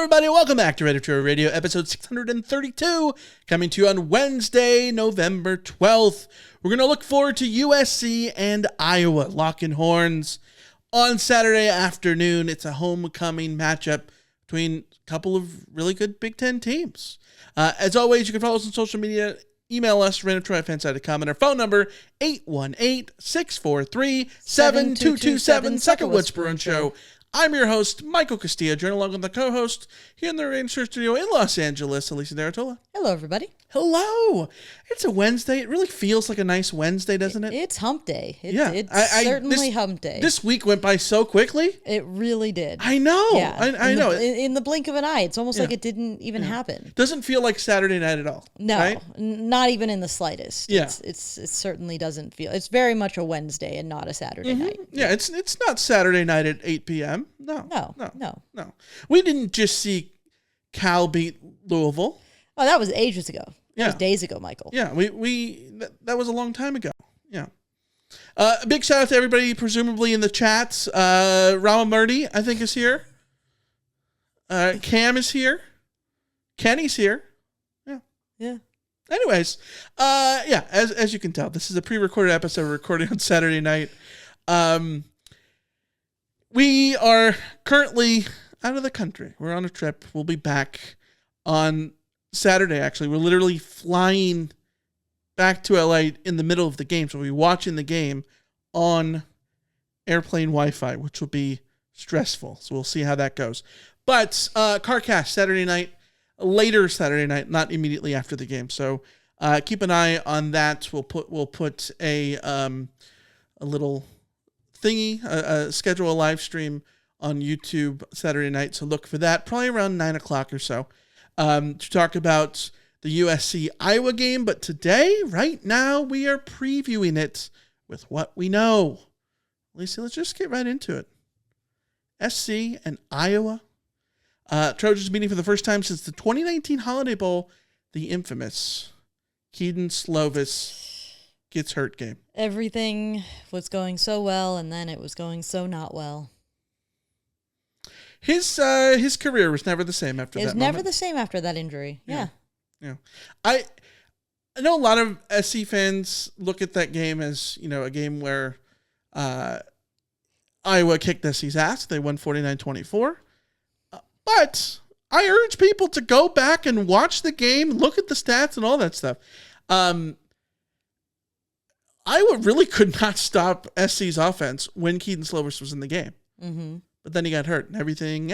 everybody. Welcome back to Reddit Radio, episode 632, coming to you on Wednesday, November 12th. We're going to look forward to USC and Iowa locking horns on Saturday afternoon. It's a homecoming matchup between a couple of really good Big Ten teams. As always, you can follow us on social media. Email us, randomtroyfansite.com, and our phone number, 818-643-7227, Second Woodsboro Show. I'm your host, Michael Castillo, joined along with the co-host here in the Rain Studio in Los Angeles, Alicia Deratola. Hello, everybody. Hello. It's a Wednesday. It really feels like a nice Wednesday, doesn't it? It's hump day. It's certainly hump day. This week went by so quickly. It really did. I know. Yeah. I know. In the blink of an eye. It's almost like it didn't even happen. Doesn't feel like Saturday night at all. No, right? Not even in the slightest. Yeah. It certainly doesn't feel. It's very much a Wednesday and not a Saturday night. Yeah, it's not Saturday night at 8 p.m. No. We didn't just see Cal beat Louisville. Oh, that was ages ago. Yeah. That was days ago, Michael. Yeah, that was a long time ago. Yeah. A big shout out to everybody, presumably in the chats. Rama Murdy, I think, is here. Cam is here. Kenny's here. Yeah. Anyways, as you can tell, this is a pre-recorded episode we're recording on Saturday night. We are currently out of the country. We're on a trip. We'll be back on Saturday, actually. We're literally flying back to LA in the middle of the game. So we'll be watching the game on airplane Wi-Fi, which will be stressful. So we'll see how that goes. But CarCast Saturday night, later Saturday night, not immediately after the game. So keep an eye on that. We'll put a little thingy, schedule a live stream on YouTube Saturday night. So look for that, probably around 9 o'clock or so. To talk about the USC Iowa game, but today, right now, we are previewing it with what we know. Lisa, let's just get right into it. SC and Iowa. Trojans meeting for the first time since the 2019 Holiday Bowl, the infamous Kedon Slovis gets hurt game. Everything was going so well, and then it was going so not well. His career was never the same after that. It was never the same after that injury. Yeah. I know a lot of SC fans look at that game as, a game where Iowa kicked SC's ass. They won 49-24. But I urge people to go back and watch the game, look at the stats and all that stuff. Iowa really could not stop SC's offense when Kedon Slovis was in the game. Mm-hmm. But then he got hurt and everything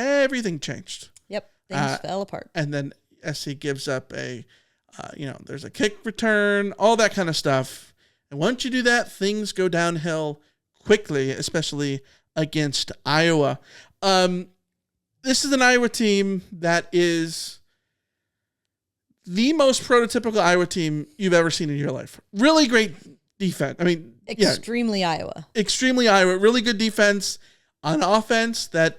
changed. Yep, things fell apart. And then SC gives up there's a kick return, all that kind of stuff. And once you do that, things go downhill quickly, especially against Iowa. This is an Iowa team that is the most prototypical Iowa team you've ever seen in your life. Really great defense. I mean, extremely Iowa. Extremely Iowa. Really good defense. On offense that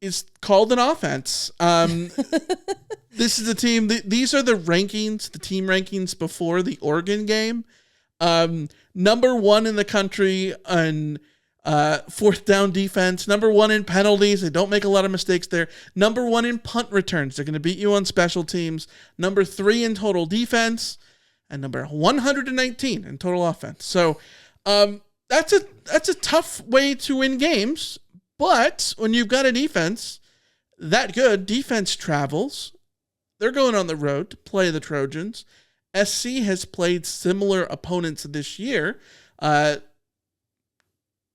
is called an offense. This is a team. These are the rankings, the team rankings before the Oregon game. Number 1 in the country on fourth down defense. Number 1 in penalties. They don't make a lot of mistakes there. Number 1 in punt returns. They're going to beat you on special teams. Number 3 in total defense. And number 119 in total offense. So, that's a tough way to win games, but when you've got a defense that good, defense travels. They're going on the road to play the Trojans. SC has played similar opponents this year.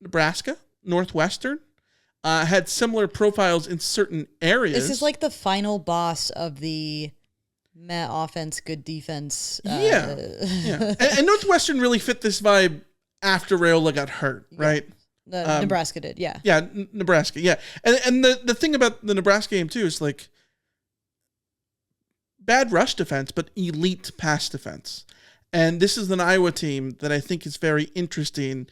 Nebraska, Northwestern, had similar profiles in certain areas. This is like the final boss of the meh offense, good defense. And Northwestern really fit this vibe after Rayola got hurt, right? Nebraska did, yeah. Yeah, Nebraska, yeah. And the thing about the Nebraska game, too, is like bad rush defense, but elite pass defense. And this is an Iowa team that I think is very interesting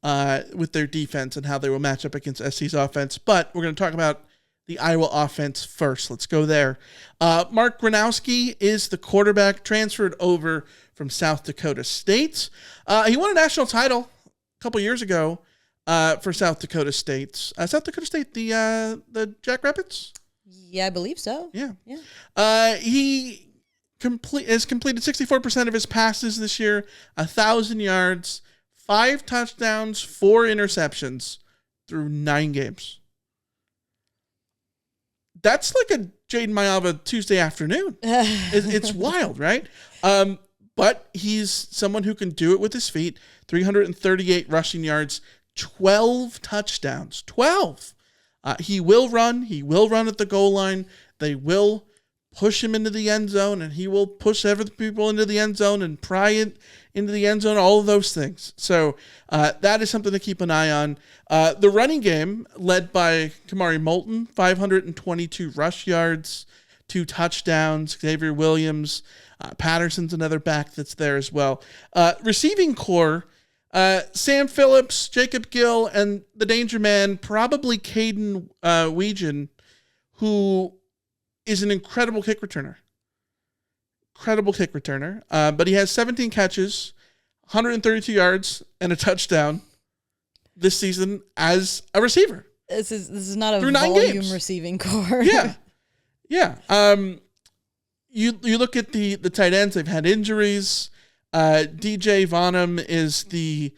with their defense and how they will match up against SC's offense. But we're going to talk about the Iowa offense first. Let's go there. Mark Gronowski is the quarterback, transferred over from South Dakota State. He won a national title a couple years ago for South Dakota State. South Dakota State, the Jackrabbits? Yeah, I believe so. Yeah. Yeah. He has completed 64% of his passes this year, 1,000 yards, 5 touchdowns, 4 interceptions through 9 games. That's like a Jaden Mayava Tuesday afternoon. It's wild, right? But he's someone who can do it with his feet. 338 rushing yards, 12 touchdowns. 12. He will run. He will run at the goal line. They will push him into the end zone, and he will push other people into the end zone and pry it into the end zone, all of those things. So that is something to keep an eye on. The running game, led by Kamari Moulton, 522 rush yards, 2 touchdowns. Xavier Williams, Patterson's another back that's there as well. Receiving core, Sam Phillips, Jacob Gill, and the danger man, probably Caden Weegan, who is an incredible kick returner. But he has 17 catches, 132 yards, and a touchdown this season as a receiver. This is not a Through 9 volume games. receiving core. Yeah. You look at the tight ends, they've had injuries. DJ Vonham is the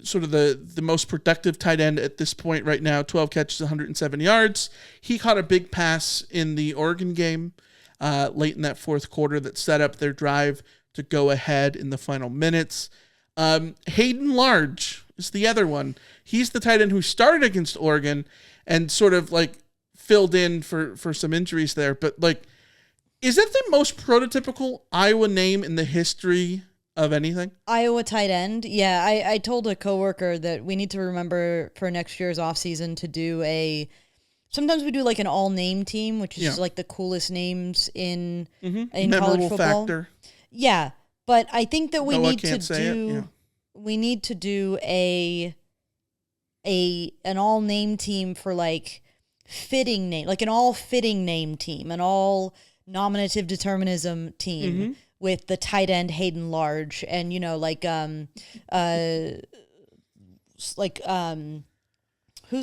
sort of the most productive tight end at this point right now. 12 catches, 107 yards. He caught a big pass in the Oregon game late in that fourth quarter that set up their drive to go ahead in the final minutes. Hayden Large is the other one. He's the tight end who started against Oregon and sort of like filled in for some injuries there. But like, is that the most prototypical Iowa name in the history of anything? Iowa tight end. Yeah, I told a coworker that we need to remember for next year's offseason to do sometimes we do like an all name team, which is like the coolest names in Memorable college football. Factor. Yeah, but I think that we Noah need to can't say it, yeah. we need to do an all name team for like fitting name, like an all fitting name team, an all nominative determinism team with the tight end Hayden Large, and who's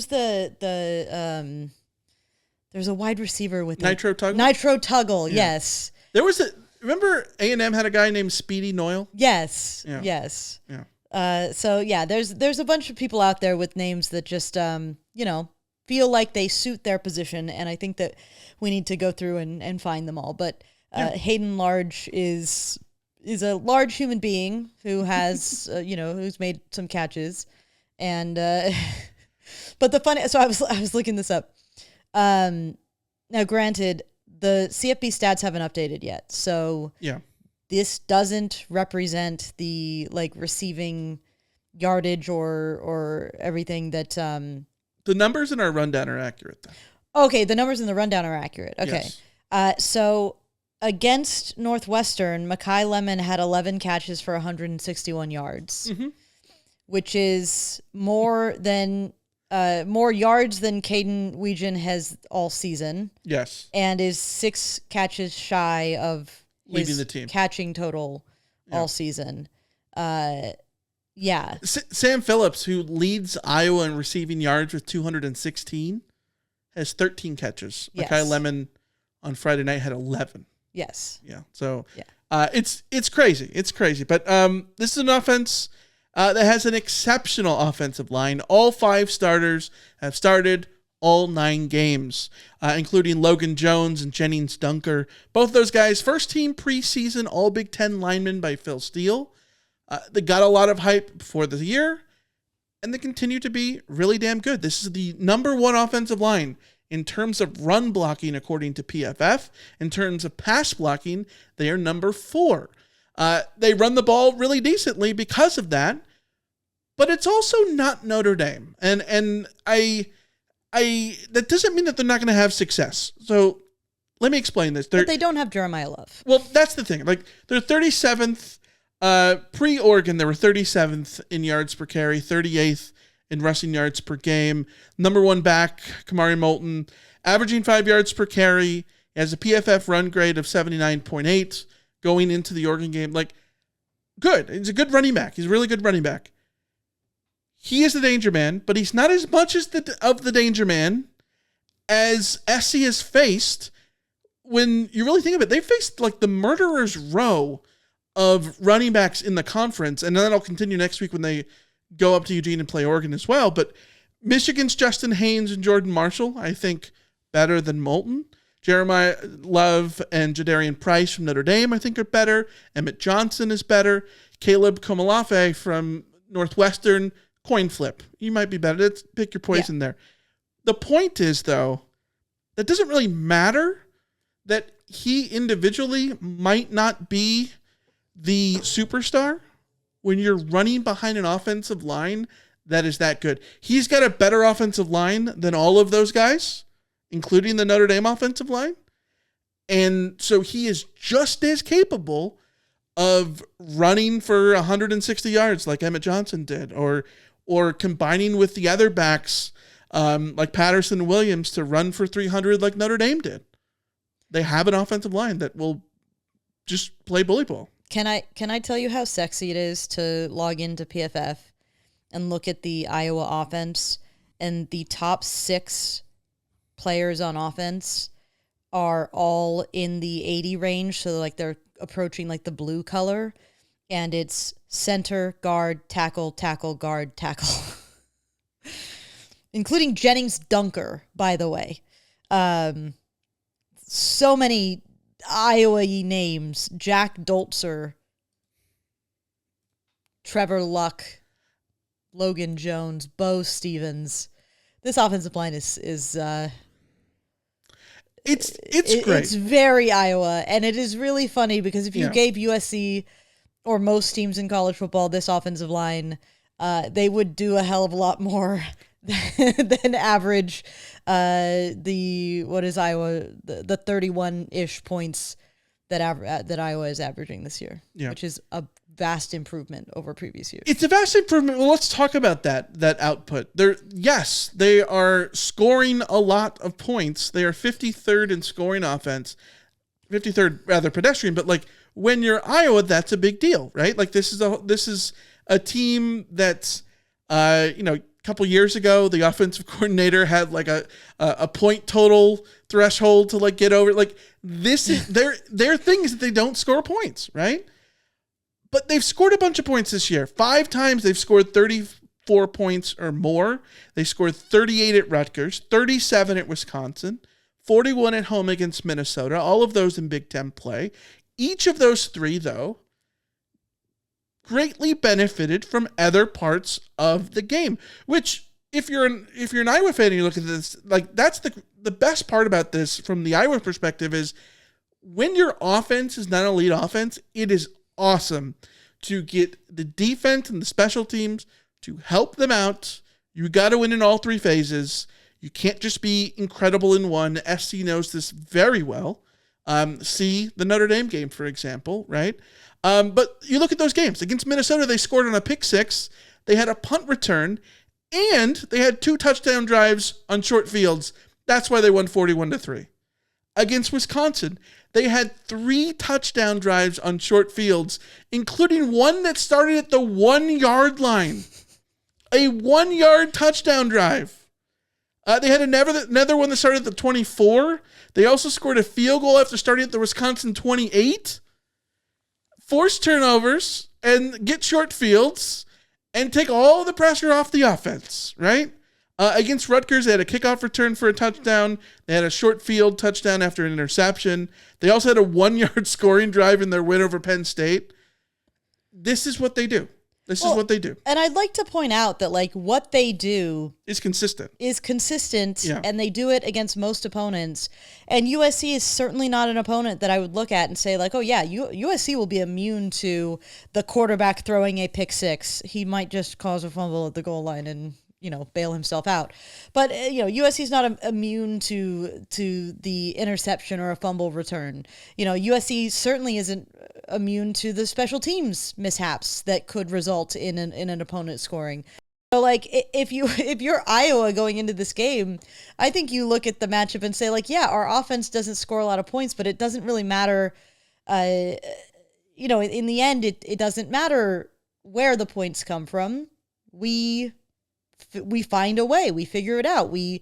the there's a wide receiver with Nitro Tuggle? Nitro Tuggle, yes. There was remember A&M had a guy named Speedy Noyle? Yes. Yeah. Yes. Yeah. So yeah, there's a bunch of people out there with names that just feel like they suit their position, and I think that we need to go through and find them all. But Hayden Large is a large human being who has who's made some catches, and but the funny. So I was looking this up. Now, granted, the CFB stats haven't updated yet, so this doesn't represent the like receiving yardage or everything that. The numbers in our rundown are accurate, though. Okay, the numbers in the rundown are accurate. Okay. Yes. So against Northwestern, Mekhi Lemon had 11 catches for 161 yards, which is more yards than Caden Weegan has all season. Yes. And is 6 catches shy of leading the team catching total all season. Yeah. Sam Phillips, who leads Iowa in receiving yards with 216, has 13 catches. Yes. Mekhi Lemon on Friday night had 11. Yes. Yeah. So it's crazy. It's crazy. But this is an offense that has an exceptional offensive line. All 5 starters have started all 9 games, including Logan Jones and Jennings Dunker. Both those guys, first team preseason All Big Ten linemen by Phil Steele. They got a lot of hype before the year, and they continue to be really damn good. This is the number 1 offensive line in terms of run blocking, according to PFF. In terms of pass blocking, they are number 4. They run the ball really decently because of that, but it's also not Notre Dame. And I that doesn't mean that they're not going to have success. So let me explain this. But they don't have Jeremiah Love. Well, that's the thing. Like, they're 37th. Pre-Oregon, they were 37th in yards per carry, 38th in rushing yards per game. Number 1 back, Kamari Moulton, averaging 5 yards per carry. He has a PFF run grade of 79.8 going into the Oregon game. Like, good. He's a good running back. He's a really good running back. He is the danger man, but he's not as much as the danger man as SC has faced, when you really think of it, they faced like the murderer's row of running backs in the conference, and that'll continue next week when they go up to Eugene and play Oregon as well. But Michigan's Justin Haynes and Jordan Marshall, I think, better than Moulton. Jeremiah Love and Jadarian Price from Notre Dame, I think, are better. Emmett Johnson is better. Caleb Komalafe from Northwestern, coin flip. You might be better. Let's pick your poison there. The point is, though, that doesn't really matter that he individually might not be the superstar when you're running behind an offensive line that is that good. He's got a better offensive line than all of those guys, including the Notre Dame offensive line. And so he is just as capable of running for 160 yards like Emmett Johnson did, or combining with the other backs like Patterson and Williams to run for 300 like Notre Dame did. They have an offensive line that will just play bully ball. Can I tell you how sexy it is to log into PFF and look at the Iowa offense, and the top 6 players on offense are all in the 80 range, so like they're approaching like the blue color, and it's center, guard, tackle, tackle, guard, tackle. Including Jennings Dunker, by the way. So many Iowa-y names. Jack Doltzer, Trevor Luck, Logan Jones, Bo Stevens. This offensive line is it's great. It's very Iowa, and it is really funny because if you gave USC or most teams in college football this offensive line, they would do a hell of a lot more than average. What is Iowa? The 31-ish points that Iowa is averaging this year, which is a vast improvement over previous years. It's a vast improvement. Well, let's talk about that output. They are scoring a lot of points. They are 53rd in scoring offense, 53rd rather pedestrian. But like when you're Iowa, that's a big deal, right? Like this is a team that's a couple years ago, the offensive coordinator had like a point total threshold to like get over. Like this is their thing is that they don't score points, right? But they've scored a bunch of points this year. 5 times they've scored 34 points or more. They scored 38 at Rutgers, 37 at Wisconsin, 41 at home against Minnesota. All of those in Big Ten play. Each of those 3, though, greatly benefited from other parts of the game, which if you're an Iowa fan and you look at this, like that's the best part about this from the Iowa perspective is when your offense is not an elite offense, it is awesome to get the defense and the special teams to help them out. You got to win in all 3 phases. You can't just be incredible in one. SC knows this very well. See the Notre Dame game, for example, right? But you look at those games. Against Minnesota, they scored on a pick 6. They had a punt return, and they had 2 touchdown drives on short fields. That's why they won 41-3. Against Wisconsin, they had 3 touchdown drives on short fields, including one that started at the 1-yard line. A 1-yard touchdown drive. They had another one that started at the 24. They also scored a field goal after starting at the Wisconsin 28. Force turnovers and get short fields and take all the pressure off the offense, right? Against Rutgers, they had a kickoff return for a touchdown. They had a short field touchdown after an interception. They also had a 1-yard scoring drive in their win over Penn State. This is what they do. This is what they do. And I'd like to point out that like what they do is consistent. And they do it against most opponents. And USC is certainly not an opponent that I would look at and say like, oh yeah, USC will be immune to the quarterback throwing a pick 6. He might just cause a fumble at the goal line and bail himself out. But USC is not immune to the interception or a fumble return. USC certainly isn't immune to the special teams mishaps that could result in an opponent scoring. So like if you're Iowa going into this game, I think you look at the matchup and say like, yeah, our offense doesn't score a lot of points, but it doesn't really matter. In the end, it doesn't matter where the points come from. We we find a way. We figure it out. We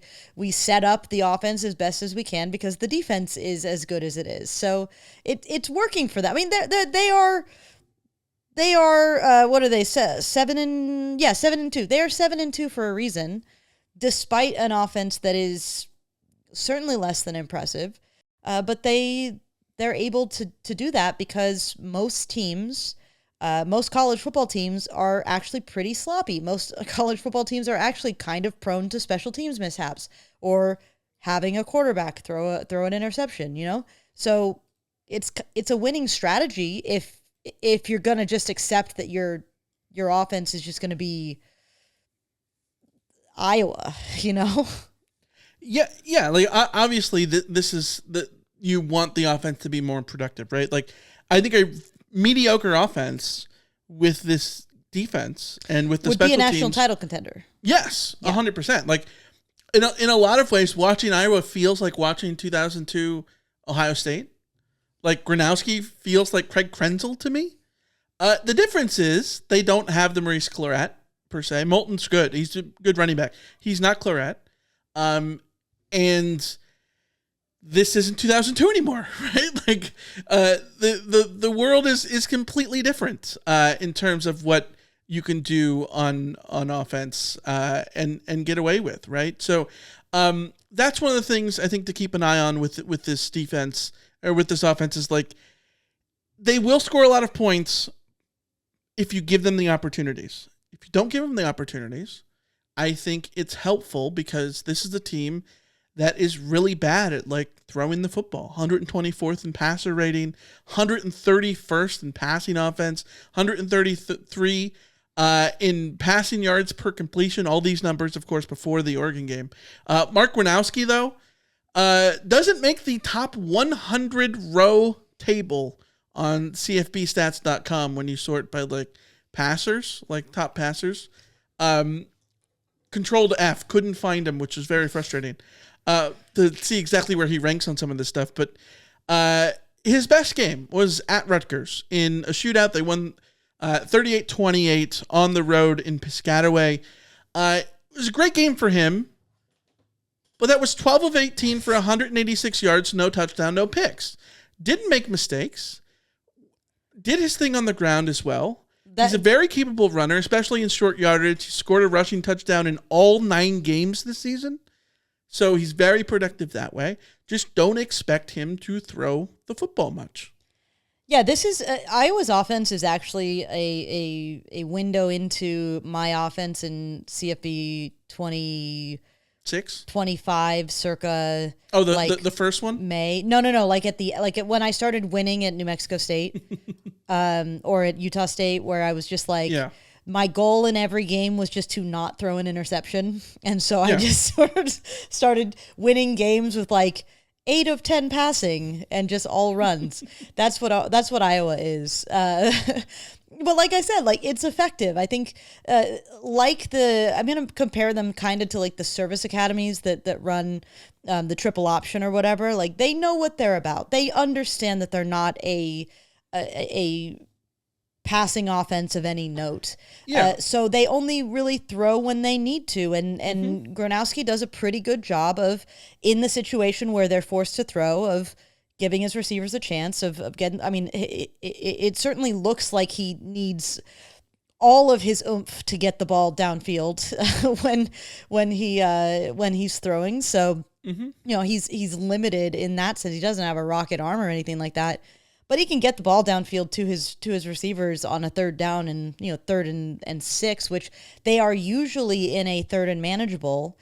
set up the offense as best as we can because the defense is as good as it is. So it's working for them. I mean, they are what are they? 7-2. They are 7-2 for a reason, despite an offense that is certainly less than impressive. But they're able to do that because most teams, most college football teams are actually pretty sloppy. Most college football teams are actually kind of prone to special teams mishaps or having a quarterback throw an interception, you know? So it's a winning strategy if you're going to just accept that your offense is just going to be Iowa, you know? Yeah. Like obviously, this is you want the offense to be more productive, right? Like I think a mediocre offense with this defense and with the would special be a national teams, title contender. Yes, 100%. Like in a lot of ways, watching Iowa feels like watching 2002 Ohio State. Like Gronowski feels like Craig Krenzel to me. The difference is they don't have the Maurice Claret per se. Moulton's good. He's a good running back. He's not Claret. And this isn't 2002 anymore, right? Like the world is completely different in terms of what you can do on offense and get away with, right? So that's one of the things I think to keep an eye on with this defense or with this offense is like they will score a lot of points if you give them the opportunities. If you don't give them the opportunities, I think it's helpful because this is a team that is really bad at like throwing the football. 124th in passer rating, 131st in passing offense, 133 in passing yards per completion. All these numbers, of course, before the Oregon game. Mark Gronowski, though, doesn't make the top 100 row table on CFBstats.com when you sort by like passers, like top passers. Controlled F, couldn't find him, which is very frustrating to see exactly where he ranks on some of this stuff. But his best game was at Rutgers in a shootout. They won 38-28 on the road in Piscataway. It was a great game for him, but that was 12 of 18 for 186 yards, no touchdown, no picks. Didn't make mistakes. Did his thing on the ground as well. He's a very capable runner, especially in short yardage. He scored a rushing touchdown in all 9 games this season. So he's very productive that way. Just don't expect him to throw the football much. Yeah, this is Iowa's offense is actually a window into my offense in CFB 25 circa. Oh, the first one? May. No. Like when I started winning at New Mexico State, or at Utah State, where I was just like, my goal in every game was just to not throw an interception, and so I just sort of started winning games with like 8 of 10 passing and just all runs. That's what Iowa is. But like I said, like it's effective. I think I'm going to compare them kind of to like the service academies that run the triple option or whatever. Like they know what they're about. They understand that they're not a passing offense of any note. So they only really throw when they need to. And Gronowski does a pretty good job of, in the situation where they're forced to throw, of giving his receivers a chance of getting, I mean, it certainly looks like he needs all of his oomph to get the ball downfield when he's throwing. So, you know, he's limited in that sense. He doesn't have a rocket arm or anything like that, but he can get the ball downfield to his receivers on a third down and, you know, 3rd and 6, which they are usually in a 3rd and manageable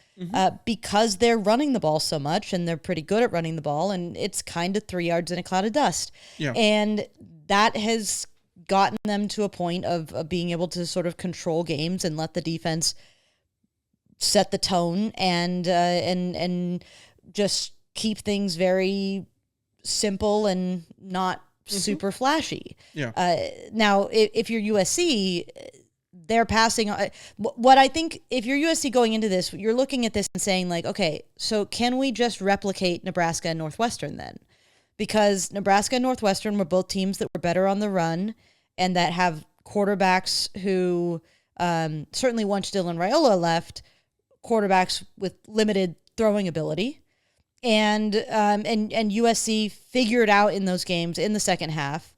because they're running the ball so much and they're pretty good at running the ball, and it's kind of 3 yards in a cloud of dust. Yeah. And that has gotten them to a point of being able to sort of control games and let the defense set the tone and just keep things very simple and not super flashy. Yeah. Now, if you're USC, they're passing. What I think, if you're USC going into this, you're looking at this and saying like, okay, so can we just replicate Nebraska and Northwestern then? Because Nebraska and Northwestern were both teams that were better on the run and that have quarterbacks who Certainly once Dylan Raiola left, quarterbacks with limited throwing ability. And USC figured out in those games in the second half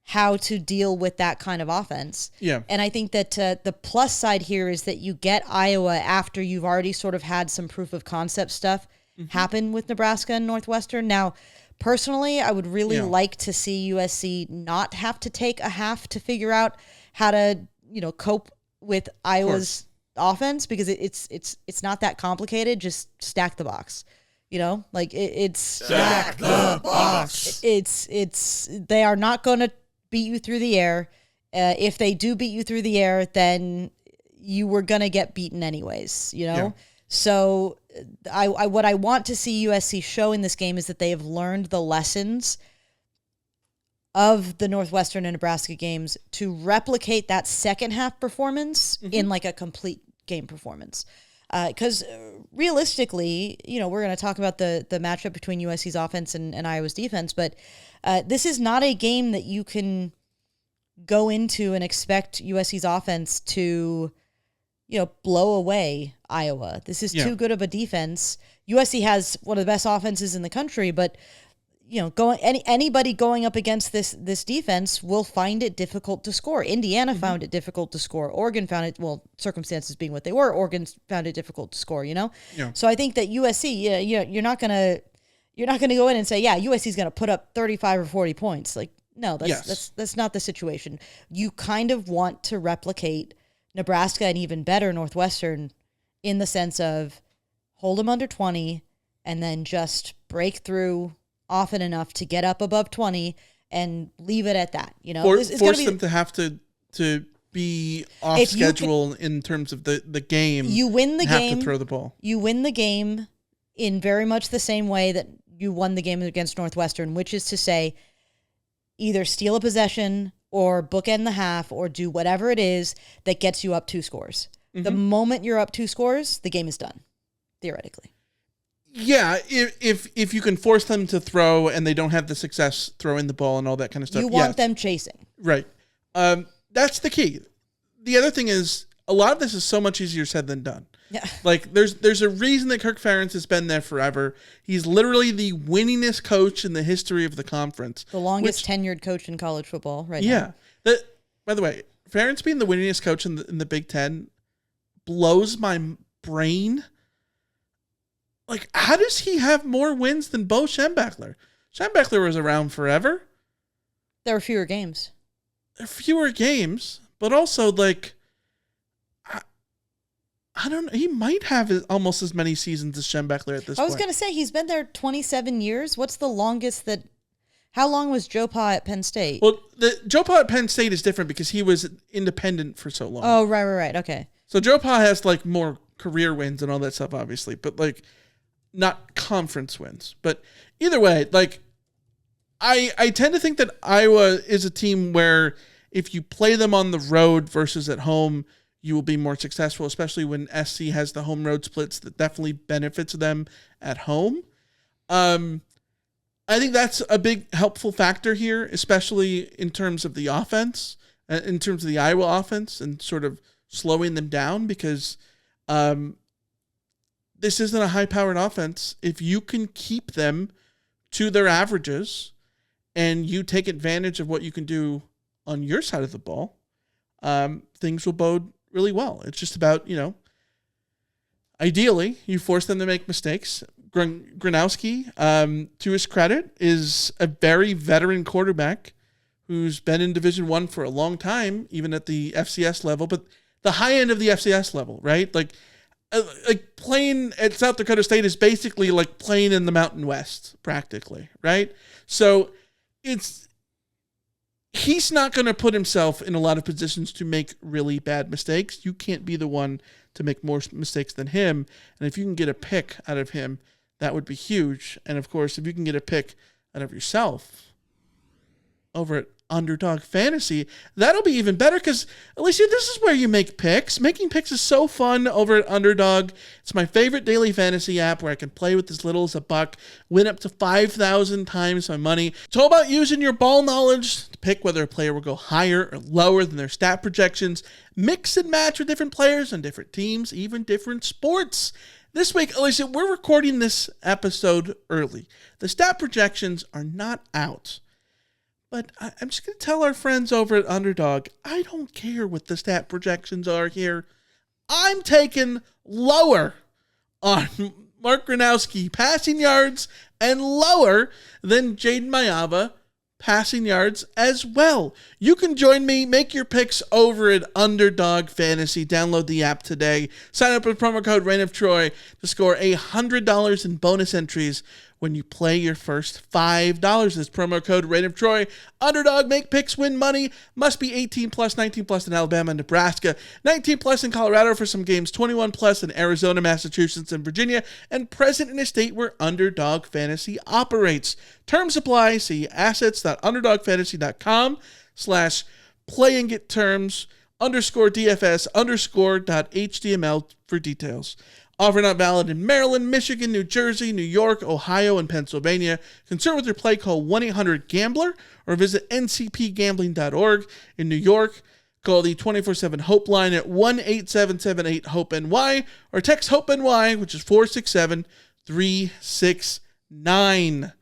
how to deal with that kind of offense. Yeah. And I think that the plus side here is that you get Iowa after you've already sort of had some proof of concept stuff happen with Nebraska and Northwestern. Now, personally, I would really like to see USC not have to take a half to figure out how to, cope with Iowa's offense, because it's not that complicated. Just stack the box. It's stack the box. It's they are not going to beat you through the air. If they do beat you through the air, then you were going to get beaten anyways, Yeah. So what I want to see USC show in this game is that they have learned the lessons of the Northwestern and Nebraska games to replicate that second half performance in like a complete game performance. Because realistically, we're going to talk about the matchup between USC's offense and Iowa's defense, but this is not a game that you can go into and expect USC's offense to, blow away Iowa. This is too good of a defense. USC has one of the best offenses in the country, but anybody going up against this defense will find it difficult to score. Indiana found it difficult to score. Oregon found it, circumstances being what they were, Oregon found it difficult to score, Yeah. So I think that USC, you're not gonna go in and say, USC's gonna put up 35 or 40 points. Like, no, that's not the situation. You kind of want to replicate Nebraska and even better Northwestern in the sense of hold them under 20 and then just break through often enough to get up above 20 and leave it at that. Force them to have to be off schedule in terms of the game. You win the game. Have to throw the ball. You win the game in very much the same way that you won the game against Northwestern, which is to say either steal a possession or bookend the half or do whatever it is that gets you up 2 scores. The moment you're up 2 scores, the game is done, theoretically. Yeah, if you can force them to throw and they don't have the success throwing the ball and all that kind of stuff. You want them chasing. Right. That's the key. The other thing is a lot of this is so much easier said than done. Yeah. Like there's a reason that Kirk Ferentz has been there forever. He's literally the winningest coach in the history of the conference. The longest tenured coach in college football right now. Yeah. By the way, Ferentz being the winningest coach in the Big Ten blows my brain. Like, how does he have more wins than Bo Schembechler? Schembechler was around forever. There were fewer games. But also, like, I don't know. He might have almost as many seasons as Schembechler at this point. I was going to say, he's been there 27 years. What's the longest that... How long was Joe Pa at Penn State? Well, Joe Pa at Penn State is different because he was independent for so long. Oh, right. Okay. So Joe Pa has, like, more career wins and all that stuff, obviously. But, like, not conference wins. But either way, like, I tend to think that Iowa is a team where if you play them on the road versus at home, you will be more successful, especially when SC has the home road splits that definitely benefits them at home. I think that's a big helpful factor here, especially in terms of the offense, in terms of the Iowa offense and sort of slowing them down because this isn't a high-powered offense. If you can keep them to their averages and you take advantage of what you can do on your side of the ball, things will bode really well. It's just about, ideally, you force them to make mistakes. Gronowski, to his credit, is a very veteran quarterback who's been in Division I for a long time, even at the FCS level, but the high end of the FCS level, right? Like playing at South Dakota State is basically like playing in the Mountain West, practically, right? So he's not going to put himself in a lot of positions to make really bad mistakes. You can't be the one to make more mistakes than him. And if you can get a pick out of him, that would be huge. And of course, if you can get a pick out of yourself over at Underdog Fantasy. That'll be even better because, Alicia, this is where you make picks. Making picks is so fun over at Underdog. It's my favorite daily fantasy app where I can play with as little as $1, win up to 5,000 times my money. It's all about using your ball knowledge to pick whether a player will go higher or lower than their stat projections, mix and match with different players on different teams, even different sports. This week, Alicia, we're recording this episode early. The stat projections are not out. But I'm just going to tell our friends over at Underdog, I don't care what the stat projections are here. I'm taking lower on Mark Gronowski passing yards and lower than Jaden Mayava passing yards as well. You can join me. Make your picks over at Underdog Fantasy. Download the app today. Sign up with promo code Reign of Troy to score $100 in bonus entries when you play your first $5. This promo code Reign of Troy. Underdog, make picks, win money. Must be 18 plus, 19 plus in Alabama, Nebraska, 19 plus in Colorado for some games, 21 plus in Arizona, Massachusetts, and Virginia, and present in a state where Underdog Fantasy operates. Terms apply. See assets.underdogfantasy.com/play and get terms _DFS_.html for details. Offer not valid in Maryland, Michigan, New Jersey, New York, Ohio, and Pennsylvania. Concerned with your play, call 1-800-GAMBLER or visit ncpgambling.org. In New York, call the 24/7 HOPEline at 1-877-8-HOPE-NY or text HOPE-NY, which is 467-369.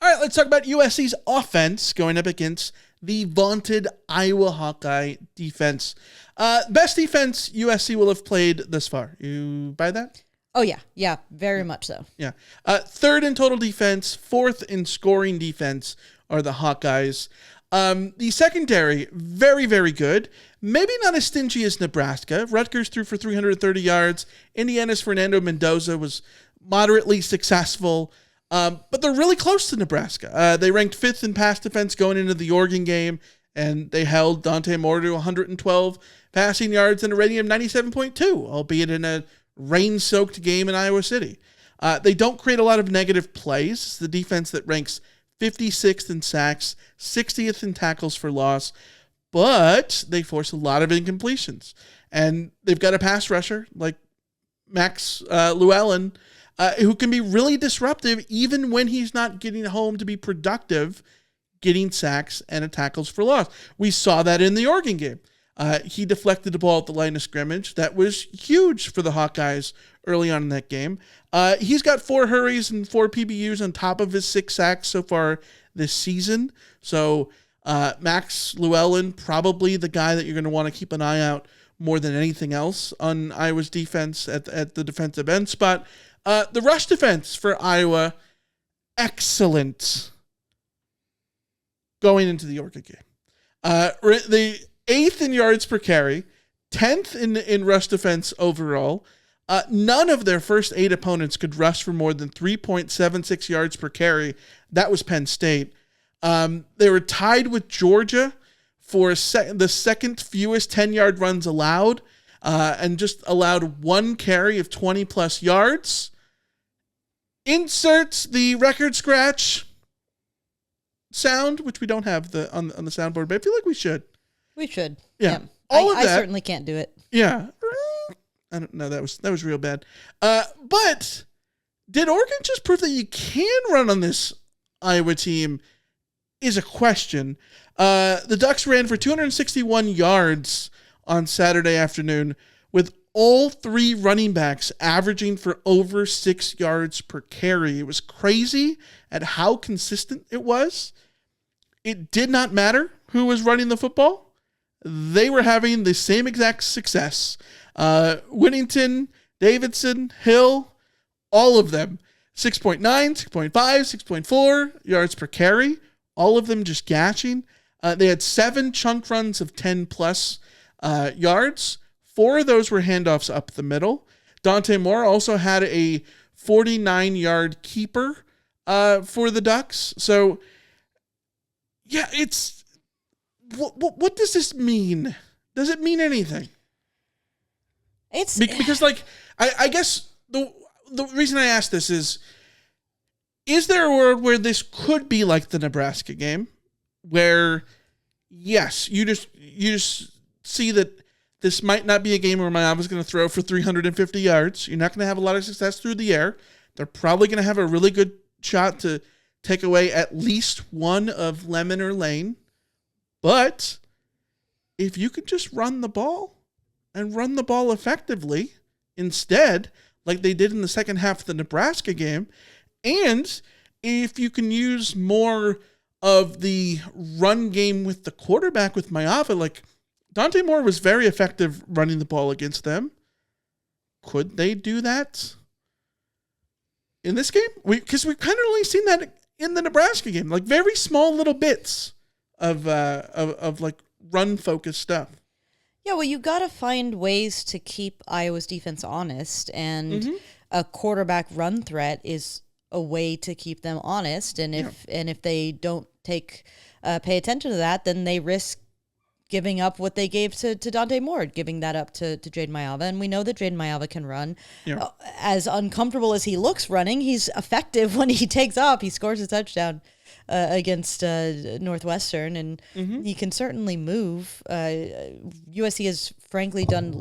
All right, let's talk about USC's offense going up against the vaunted Iowa Hawkeye defense. Best defense USC will have played thus far. You buy that? Oh, yeah. Yeah, very much so. Yeah. Third in total defense, fourth in scoring defense are the Hawkeyes. The secondary, very, very good. Maybe not as stingy as Nebraska. Rutgers threw for 330 yards. Indiana's Fernando Mendoza was moderately successful. But they're really close to Nebraska. They ranked fifth in pass defense going into the Oregon game, and they held Dante Moore to 112 passing yards and a rating of 97.2, albeit in a rain-soaked game in Iowa City. They don't create a lot of negative plays. It's the defense that ranks 56th in sacks, 60th in tackles for loss, but they force a lot of incompletions. And they've got a pass rusher like Max Llewellyn, who can be really disruptive even when he's not getting home to be productive, getting sacks and tackles for loss. We saw that in the Oregon game. He deflected the ball at the line of scrimmage. That was huge for the Hawkeyes early on in that game. He's got 4 hurries and 4 PBUs on top of his 6 sacks so far this season. So Max Llewellyn, probably the guy that you're going to want to keep an eye out more than anything else on Iowa's defense at the defensive end spot. The rush defense for Iowa, excellent going into the Oregon game. The 8th in yards per carry, 10th in rush defense overall. None of their first 8 opponents could rush for more than 3.76 yards per carry. That was Penn State. They were tied with Georgia for the second fewest 10-yard runs allowed, and just allowed 1 carry of 20-plus yards. Insert the record scratch sound, which we don't have on the soundboard, but I feel like we should. We should. Yeah. All of that. I certainly can't do it. Yeah. I don't know. That was real bad. But did Oregon just prove that you can run on this Iowa team is a question. The Ducks ran for 261 yards on Saturday afternoon with all 3 running backs averaging for over 6 yards per carry. It was crazy at how consistent it was. It did not matter who was running the football. They were having the same exact success. Whittington, Davidson, Hill, all of them. 6.9, 6.5, 6.4 yards per carry. All of them just gashing. They had 7 chunk runs of 10-plus yards. 4 of those were handoffs up the middle. Dante Moore also had a 49-yard keeper for the Ducks. So, yeah, it's... What does this mean? Does it mean anything? It's because, like, I guess the reason I ask this is there a world where this could be like the Nebraska game, where, yes, you just see that this might not be a game where Iowa's going to throw for 350 yards. You're not going to have a lot of success through the air. They're probably going to have a really good shot to take away at least one of Lemon or Lane. But if you could just run the ball and run the ball effectively instead, like they did in the second half of the Nebraska game, and if you can use more of the run game with the quarterback with Iowa, like Dante Moore was very effective running the ball against them. Could they do that in this game? Because we've kind of only seen that in the Nebraska game, like very small little bits of like run focused stuff. Yeah, well, you got to find ways to keep Iowa's defense honest, and a quarterback run threat is a way to keep them honest. And if they don't pay attention to that, then they risk giving up what they gave to Dante Moore, giving that up to Jaden Mayava. And we know that Jaden Mayava can run. Yeah. As uncomfortable as he looks running, he's effective when he takes off. He scores a touchdown against Northwestern, and he can certainly move. USC has frankly done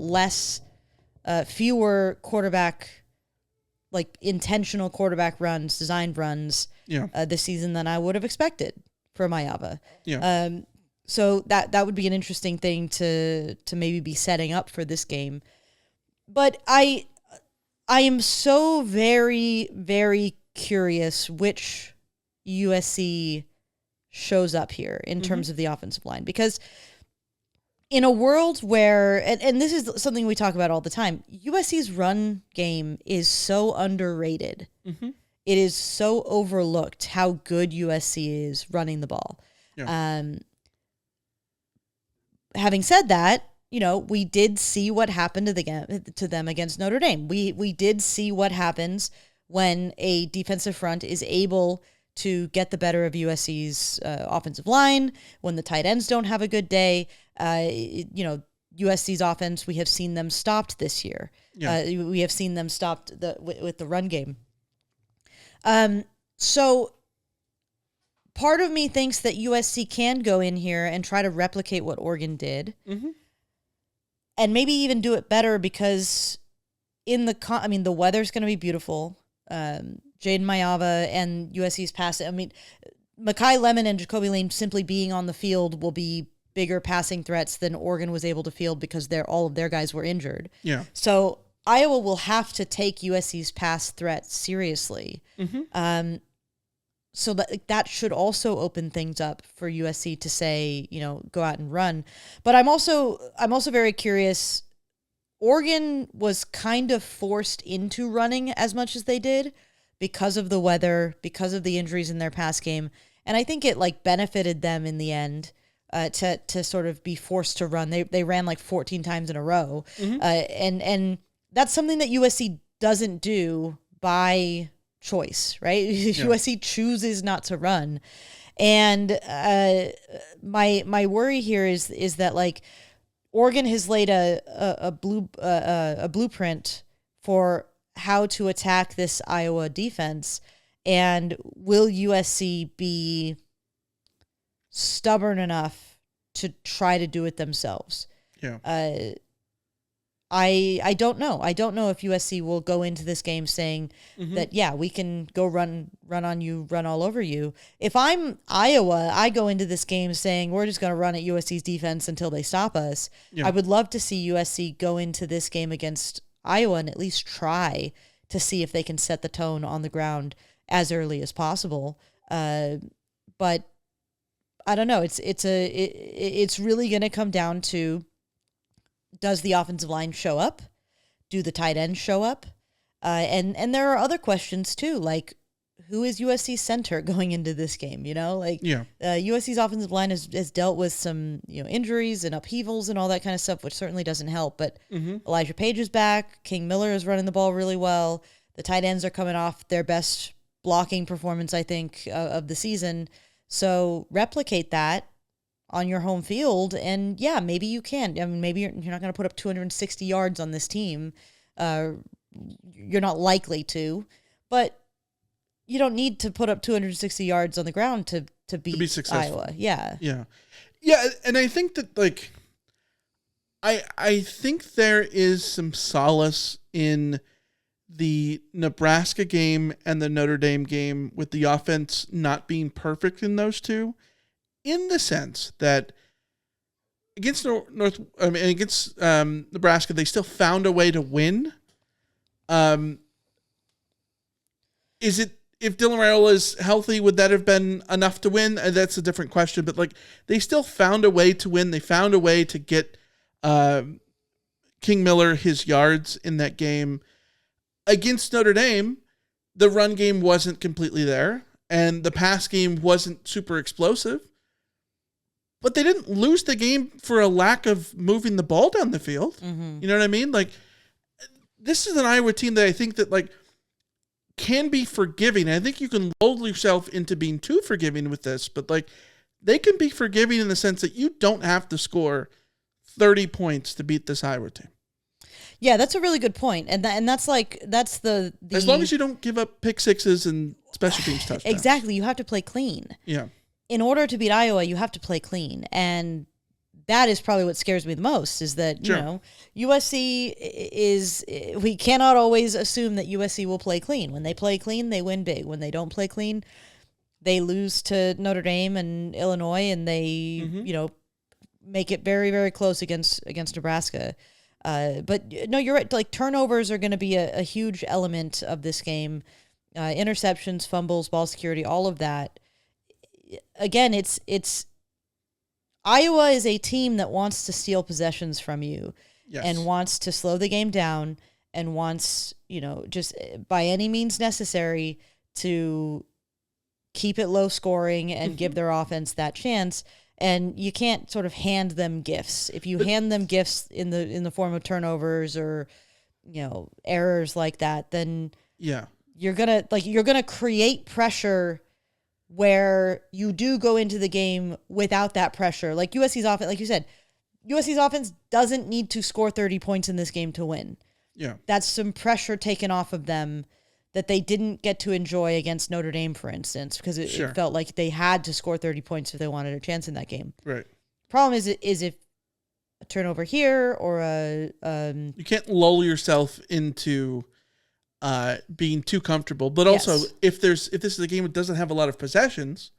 fewer intentional quarterback runs, designed runs this season than I would have expected from Mayava. Yeah. So that would be an interesting thing to maybe be setting up for this game. But I am so very, very curious which USC shows up here in terms of the offensive line. Because in a world where, and this is something we talk about all the time, USC's run game is so underrated. It is so overlooked how good USC is running the ball. Yeah. Having said that, we did see what happened to them against Notre Dame. We did see what happens when a defensive front is able to get the better of USC's offensive line, when the tight ends don't have a good day. USC's offense, we have seen them stopped this year. Yeah. We have seen them stopped with the run game. So part of me thinks that USC can go in here and try to replicate what Oregon did, and maybe even do it better, because the weather's going to be beautiful. Jaden Mayava and USC's pass. Mekhi Lemon and Jacoby Lane simply being on the field will be bigger passing threats than Oregon was able to field because all of their guys were injured. Yeah. So Iowa will have to take USC's pass threat seriously. So that should also open things up for USC to say, go out and run. But I'm also very curious. Oregon was kind of forced into running as much as they did because of the weather, because of the injuries in their pass game. And I think it benefited them in the end to sort of be forced to run. They ran 14 times in a row. And that's something that USC doesn't do by choice, right? Yeah. USC chooses not to run. And my worry here is that Oregon has laid a blueprint for how to attack this Iowa defense, and will USC be stubborn enough to try to do it themselves? Yeah. I don't know. I don't know if USC will go into this game saying that, we can go run on you, run all over you. If I'm Iowa, I go into this game saying we're just going to run at USC's defense until they stop us. Yeah. I would love to see USC go into this game against Iowa and at least try to see if they can set the tone on the ground as early as possible. But I don't know. It's really going to come down to, does the offensive line show up? Do the tight ends show up? And there are other questions too, like who is USC's center going into this game? USC's offensive line has dealt with some injuries and upheavals and all that kind of stuff, which certainly doesn't help. But Elijah Page is back. King Miller is running the ball really well. The tight ends are coming off their best blocking performance, I think, of the season. So replicate that on your home field, and maybe you can. Maybe you're not going to put up 260 yards on this team. You're not likely to, but you don't need to put up 260 yards on the ground to beat successful. Iowa. Yeah. Yeah, and I think that like I think there is some solace in the Nebraska game and the Notre Dame game with the offense not being perfect in those two, in the sense that against Nebraska, they still found a way to win. Is it, if Dylan Raiola is healthy, would that have been enough to win? That's a different question. But like, they still found a way to win. They found a way to get King Miller his yards in that game. Against Notre Dame, the run game wasn't completely there, and the pass game wasn't super explosive. But they didn't lose the game for a lack of moving the ball down the field. Mm-hmm. You know what I mean? Like, this is an Iowa team that I think that like can be forgiving. I think you can lull yourself into being too forgiving with this, but like they can be forgiving in the sense that you don't have to score 30 points to beat this Iowa team. Yeah, that's a really good point. And that's the as long as you don't give up pick sixes and special teams touchdowns. Exactly. You have to play clean. Yeah. In order to beat Iowa, you have to play clean. And that is probably what scares me the most, is that, sure. You know, USC is, we cannot always assume that USC will play clean. When they play clean, they win big. When they don't play clean, they lose to Notre Dame and Illinois, and they, you know, make it very, very close against Nebraska. But no, you're right. Like, turnovers are going to be a huge element of this game. Interceptions, fumbles, ball security, all of that. Again, it's Iowa is a team that wants to steal possessions from you, yes, and wants to slow the game down, and wants, you know, just by any means necessary to keep it low scoring and give their offense that chance. And you can't sort of hand them gifts. If you hand them gifts in the form of turnovers or, you know, errors like that, then you're gonna create pressure where you do go into the game without that pressure. Like USC's offense, like you said, USC's offense doesn't need to score 30 points in this game to win. Yeah, that's some pressure taken off of them that they didn't get to enjoy against Notre Dame, for instance, because it felt like they had to score 30 points if they wanted a chance in that game. Right. Problem is if a turnover here or you can't lull yourself into being too comfortable. But also, if this is a game that doesn't have a lot of possessions,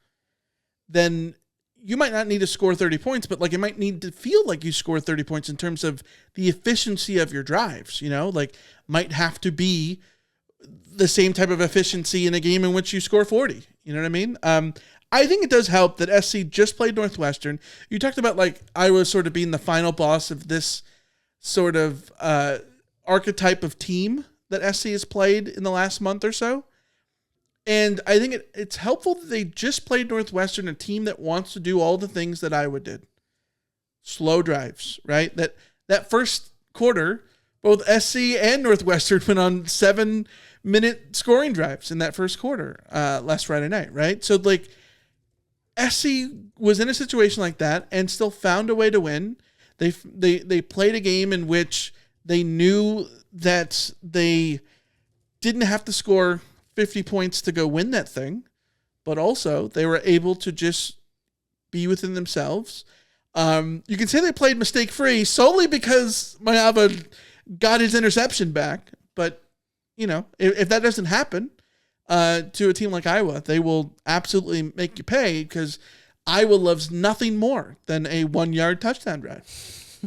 then you might not need to score 30 points, but like it might need to feel like you score 30 points in terms of the efficiency of your drives. You know, like might have to be the same type of efficiency in a game in which you score 40. You know what I mean? I think it does help that SC just played Northwestern. You talked about like Iowa sort of being the final boss of this sort of archetype of team that SC has played in the last month or so. And I think it's helpful that they just played Northwestern, a team that wants to do all the things that Iowa did. Slow drives, right? That first quarter, both SC and Northwestern went on 7-minute scoring drives in that first quarter last Friday night, right? So, like, SC was in a situation like that and still found a way to win. They played a game in which they knew that they didn't have to score 50 points to go win that thing, but also they were able to just be within themselves. You can say they played mistake-free solely because Mayava got his interception back, but you know, if that doesn't happen to a team like Iowa, they will absolutely make you pay, because Iowa loves nothing more than a 1-yard touchdown drive.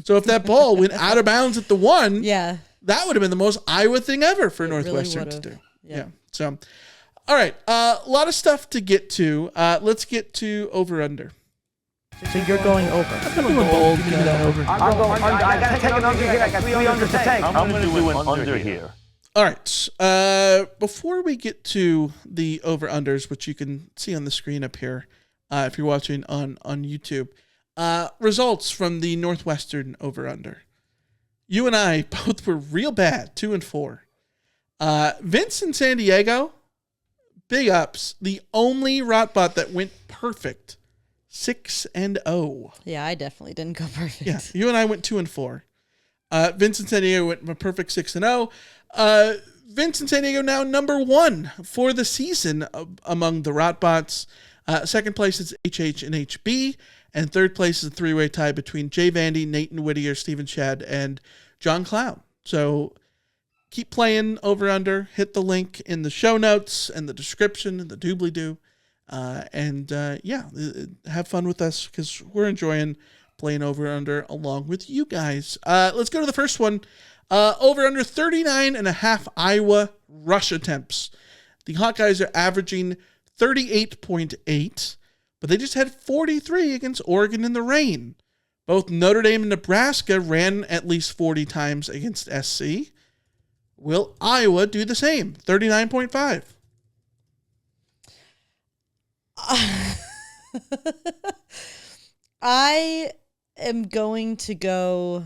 So if that ball went out of bounds at the 1, that would have been the most Iowa thing ever for Northwestern to do. Yeah. So, all right, a lot of stuff to get to. Let's get to over/under. So you're going over. I'm going bold. Give me that over. I'm going under. I got to take an under here. I got 3 unders to take. I'm going to do an under here. All right. Before we get to the over/unders, which you can see on the screen up here, if you're watching on YouTube, results from the Northwestern over/under. You and I both were real bad, 2-4. Vince in San Diego, big ups. The only Rotbot that went perfect, 6-0. Yeah, I definitely didn't go perfect. Yeah, you and I went 2-4. Vince in San Diego went a perfect 6-0. Vince in San Diego now number 1 for the season among the Rotbots. Second place is HH and HB. And third place is a 3-way tie between Jay Vandy, Nathan Whittier, Stephen Shad, and John Clown. So keep playing over under. Hit the link in the show notes and the description and the doobly-doo. Have fun with us because we're enjoying playing over under along with you guys. Let's go to the first one. Over under 39.5 Iowa rush attempts. The Hawkeyes are averaging 38.8, but they just had 43 against Oregon in the rain. Both Notre Dame and Nebraska ran at least 40 times against SC. Will Iowa do the same? 39.5. I am going to go.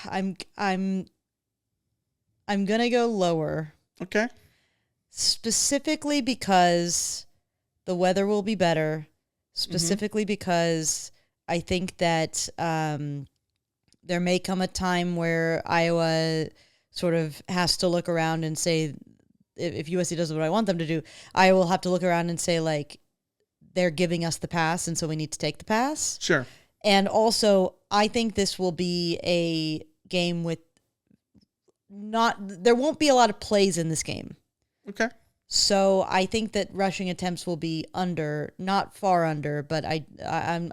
I'm gonna go lower. Okay. Specifically because the weather will be better. Specifically because I think that there may come a time where Iowa sort of has to look around and say, if USC does what I want them to do, Iowa will have to look around and say, like, they're giving us the pass, and so we need to take the pass. Sure. And also, I think this will be a game with there won't be a lot of plays in this game. Okay. So I think that rushing attempts will be under, not far under, but I'm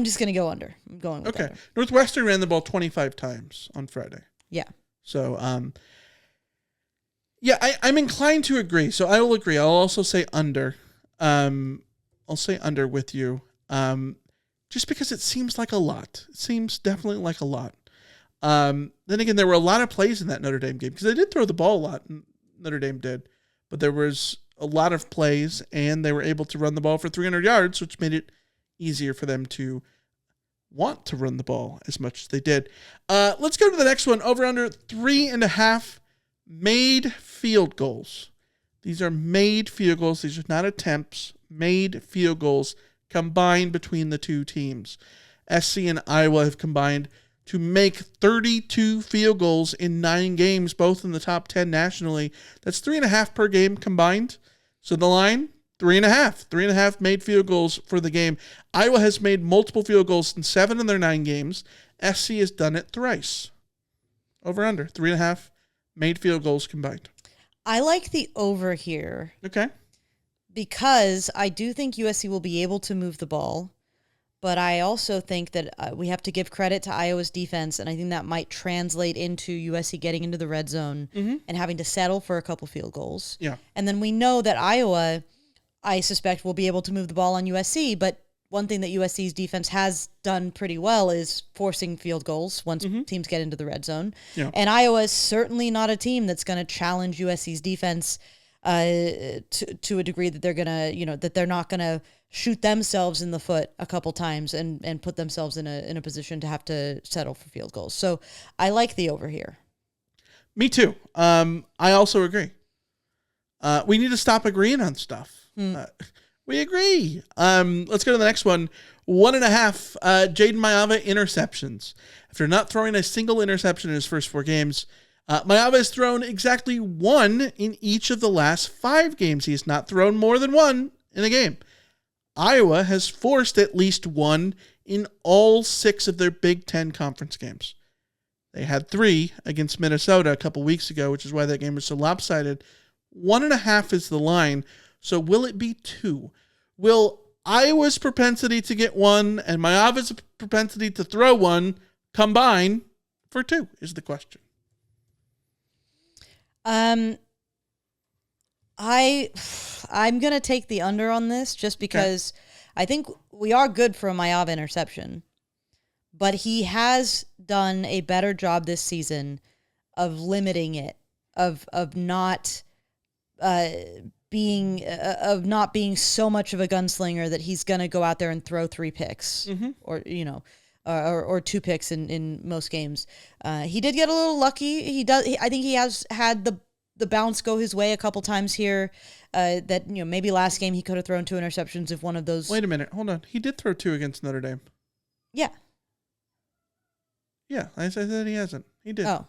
just gonna go under. I'm going with under. Northwestern ran the ball 25 times on Friday. Yeah. So I'm inclined to agree. So I will agree. I'll also say under. I'll say under with you. Just because it seems like a lot. It seems definitely like a lot. Then again, there were a lot of plays in that Notre Dame game because they did throw the ball a lot. Notre Dame did, but there was a lot of plays, and they were able to run the ball for 300 yards, which made it easier for them to want to run the ball as much as they did. Let's go to the next one. Over under 3.5 made field goals. These are made field goals. These are not attempts. Made field goals combined between the two teams. SC and Iowa have combined to make 32 field goals in 9 games, both in the top 10 nationally. That's 3.5 per game combined. So the line, 3.5. 3.5 made field goals for the game. Iowa has made multiple field goals in 7 of their 9 games. SC has done it thrice. Over under, 3.5 made field goals combined. I like the over here. Okay. Because I do think USC will be able to move the ball, but I also think that we have to give credit to Iowa's defense, and I think that might translate into USC getting into the red zone and having to settle for a couple field goals. Yeah. And then we know that Iowa, I suspect, will be able to move the ball on USC, but one thing that USC's defense has done pretty well is forcing field goals once teams get into the red zone. Yeah. And Iowa is certainly not a team that's going to challenge USC's defense to a degree that they're gonna, that they're not gonna shoot themselves in the foot a couple times and put themselves in a position to have to settle for field goals. So I like the over here. Me too. I also agree. We need to stop agreeing on stuff. We agree. Let's go to the next one. 1.5 Jaden Mayava interceptions. After not throwing a single interception in his first 4 games, Mayava has thrown exactly 1 in each of the last 5 games. He has not thrown more than 1 in a game. Iowa has forced at least 1 in all 6 of their Big Ten conference games. They had 3 against Minnesota a couple weeks ago, which is why that game was so lopsided. 1.5 is the line. So will it be 2? Will Iowa's propensity to get 1 and Mayava's propensity to throw 1 combine for 2 is the question. I'm gonna take the under on this just because I think we are good for a Mayava interception, but he has done a better job this season of limiting it, of not being so much of a gunslinger that he's gonna go out there and throw 3 picks or 2 picks in most games. He did get a little lucky. I think he has had the bounce go his way a couple times here. That maybe last game he could have thrown 2 interceptions if one of those. Wait a minute, hold on. He did throw 2 against Notre Dame. Yeah. Yeah, I said he hasn't. He did. Oh.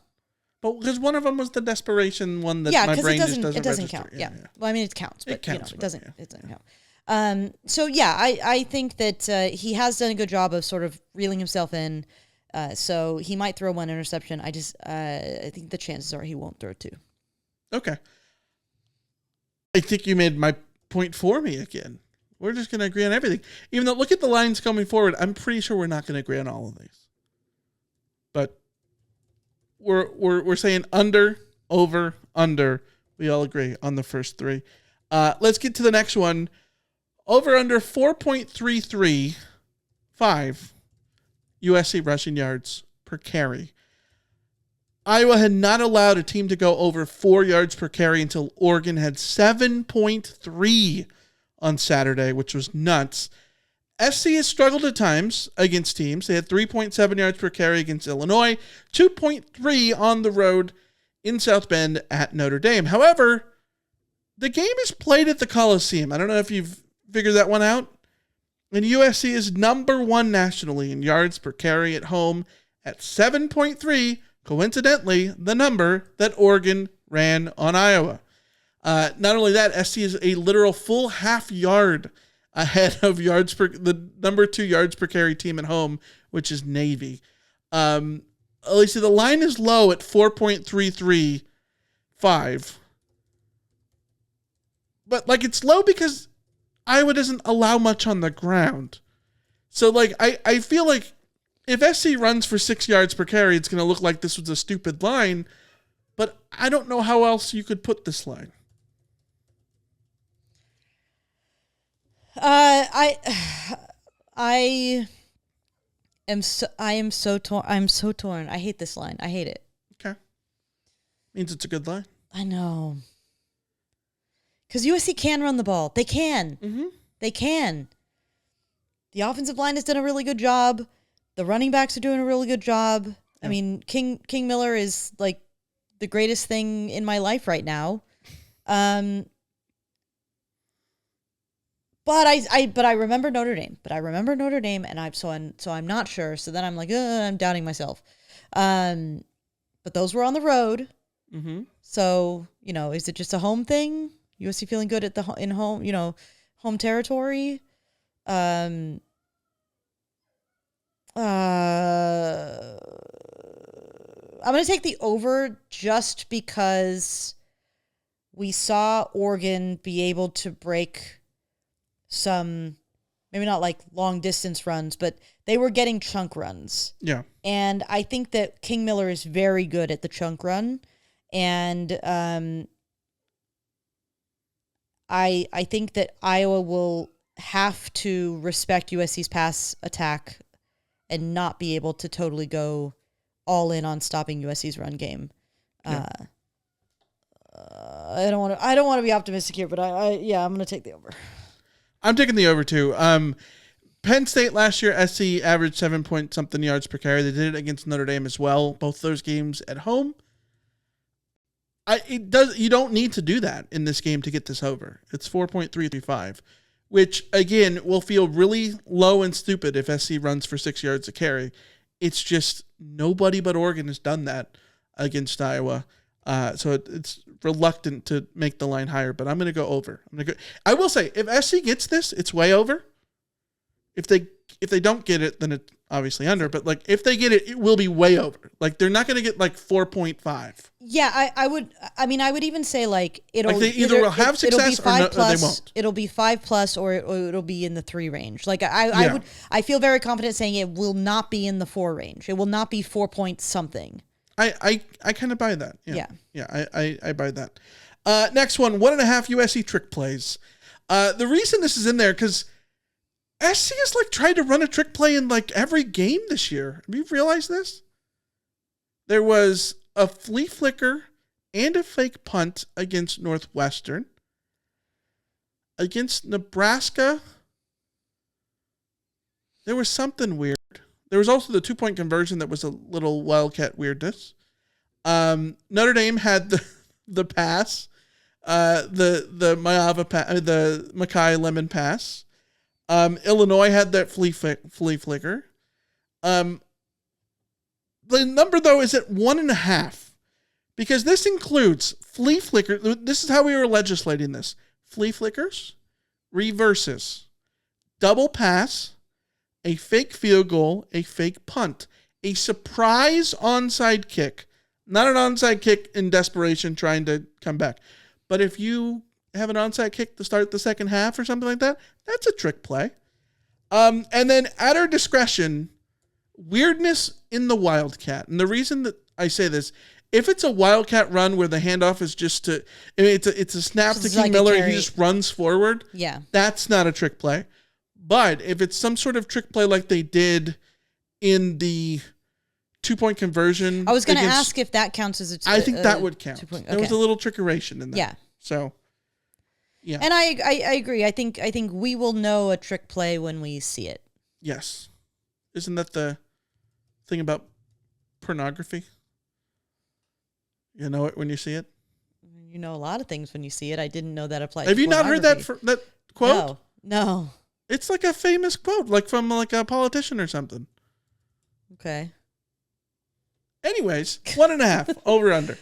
But because one of them was the desperation one that my brain just doesn't doesn't register. count. Yeah. Well, I mean, it counts, but It counts, it but, doesn't count. So yeah, I think that he has done a good job of sort of reeling himself in. So he might throw one interception. I think the chances are he won't throw two. Okay. I think you made my point for me again. We're just going to agree on everything. Even though, look at the lines coming forward. I'm pretty sure we're not going to agree on all of these. But we're saying under, over, under. We all agree on the first three. Let's get to the next one. Over under 4.335 USC rushing yards per carry. Iowa had not allowed a team to go over 4 yards per carry until Oregon had 7.3 on Saturday, which was nuts. SC has struggled at times against teams. They had 3.7 yards per carry against Illinois, 2.3 on the road in South Bend at Notre Dame. However, the game is played at the Coliseum. I don't know if you've figured that one out. And USC is number 1 nationally in yards per carry at home at 7.3, coincidentally, the number that Oregon ran on Iowa. Not only that, SC is a literal full half yard ahead of the number 2 yards per carry team at home, which is Navy. Alicia, the line is low at 4.335. But it's low because Iowa doesn't allow much on the ground. So I feel like if SC runs for 6 yards per carry, it's going to look like this was a stupid line. But I don't know how else you could put this line. I am so torn. I'm so torn. I hate this line. I hate it. Okay. Means it's a good line. I know. Because USC can run the ball. They can. Mm-hmm. They can. The offensive line has done a really good job. The running backs are doing a really good job. Yeah. I mean, King Miller is the greatest thing in my life right now. But I remember Notre Dame. And I'm not sure. So then I'm I'm doubting myself. But those were on the road. Mm-hmm. So, is it just a home thing? USC feeling good at home territory. I'm going to take the over just because we saw Oregon be able to break some, maybe not long distance runs, but they were getting chunk runs. Yeah. And I think that King Miller is very good at the chunk run. And I think that Iowa will have to respect USC's pass attack and not be able to totally go all in on stopping USC's run game. Yeah. I don't want to be optimistic here, but I'm going to take the over. I'm taking the over too. Penn State last year, SC averaged 7-point-something yards per carry. They did it against Notre Dame as well. Both those games at home. You don't need to do that in this game to get this over. It's 4.335, which again will feel really low and stupid if SC runs for 6 yards a carry. It's just nobody but Oregon has done that against Iowa. So it's reluctant to make the line higher, but I'm going to go over. I will say, if SC gets this, it's way over. If they don't get it, then it's obviously under. But if they get it, it will be way over. They're not going to get 4.5. Yeah, I would even say it'll they either will have success it'll be 5 or they won't. It'll be 5+ or it'll be in the 3 range. I feel very confident saying it will not be in the 4 range. It will not be 4 point something. I kind of buy that. Yeah. I buy that. Next one, 1.5 USC trick plays. The reason this is in there because SC has tried to run a trick play in every game this year. Have you realized this? There was a flea flicker and a fake punt against Northwestern. Against Nebraska, there was something weird. There was also the 2-point conversion that was a little Wildcat weirdness. Notre Dame had the pass, the Mackay Lemon pass. Illinois had that flea flicker. The The number, though, is at 1.5 because this includes flea flicker. This is how we were legislating this. Flea flickers, reverses, double pass, a fake field goal, a fake punt, a surprise onside kick. Not an onside kick in desperation trying to come back. But if you have an onside kick to start the second half or something like that, that's a trick play. And then at our discretion, weirdness in the Wildcat. And the reason that I say this, if it's a Wildcat run where the handoff is just to, I mean, it's a snap to King Miller and he just runs forward. Yeah. That's not a trick play. But if it's some sort of trick play like they did in the 2-point conversion. I was going to ask if that counts as I think that would count. Okay. There was a little trickeration in that. Yeah. So, yeah. And I agree. I think we will know a trick play when we see it. Yes. Isn't that the thing about pornography? You know it when you see it? You know a lot of things when you see it. I didn't know that applied. Have you not heard that quote? No. It's like a famous quote, like from like a politician or something. Okay. Anyways, 1.5 over under.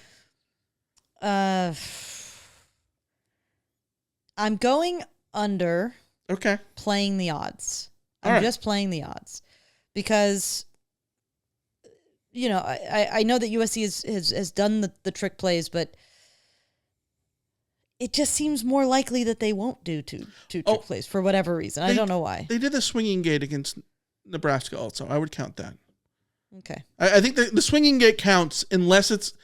I'm going under. Okay. Playing the odds. All I'm right. just playing the odds because, you know, I know that USC has done the trick plays, but it just seems more likely that they won't do two trick plays for whatever reason. I don't know why. They did the swinging gate against Nebraska also. I would count that. Okay. I think the swinging gate counts unless it's...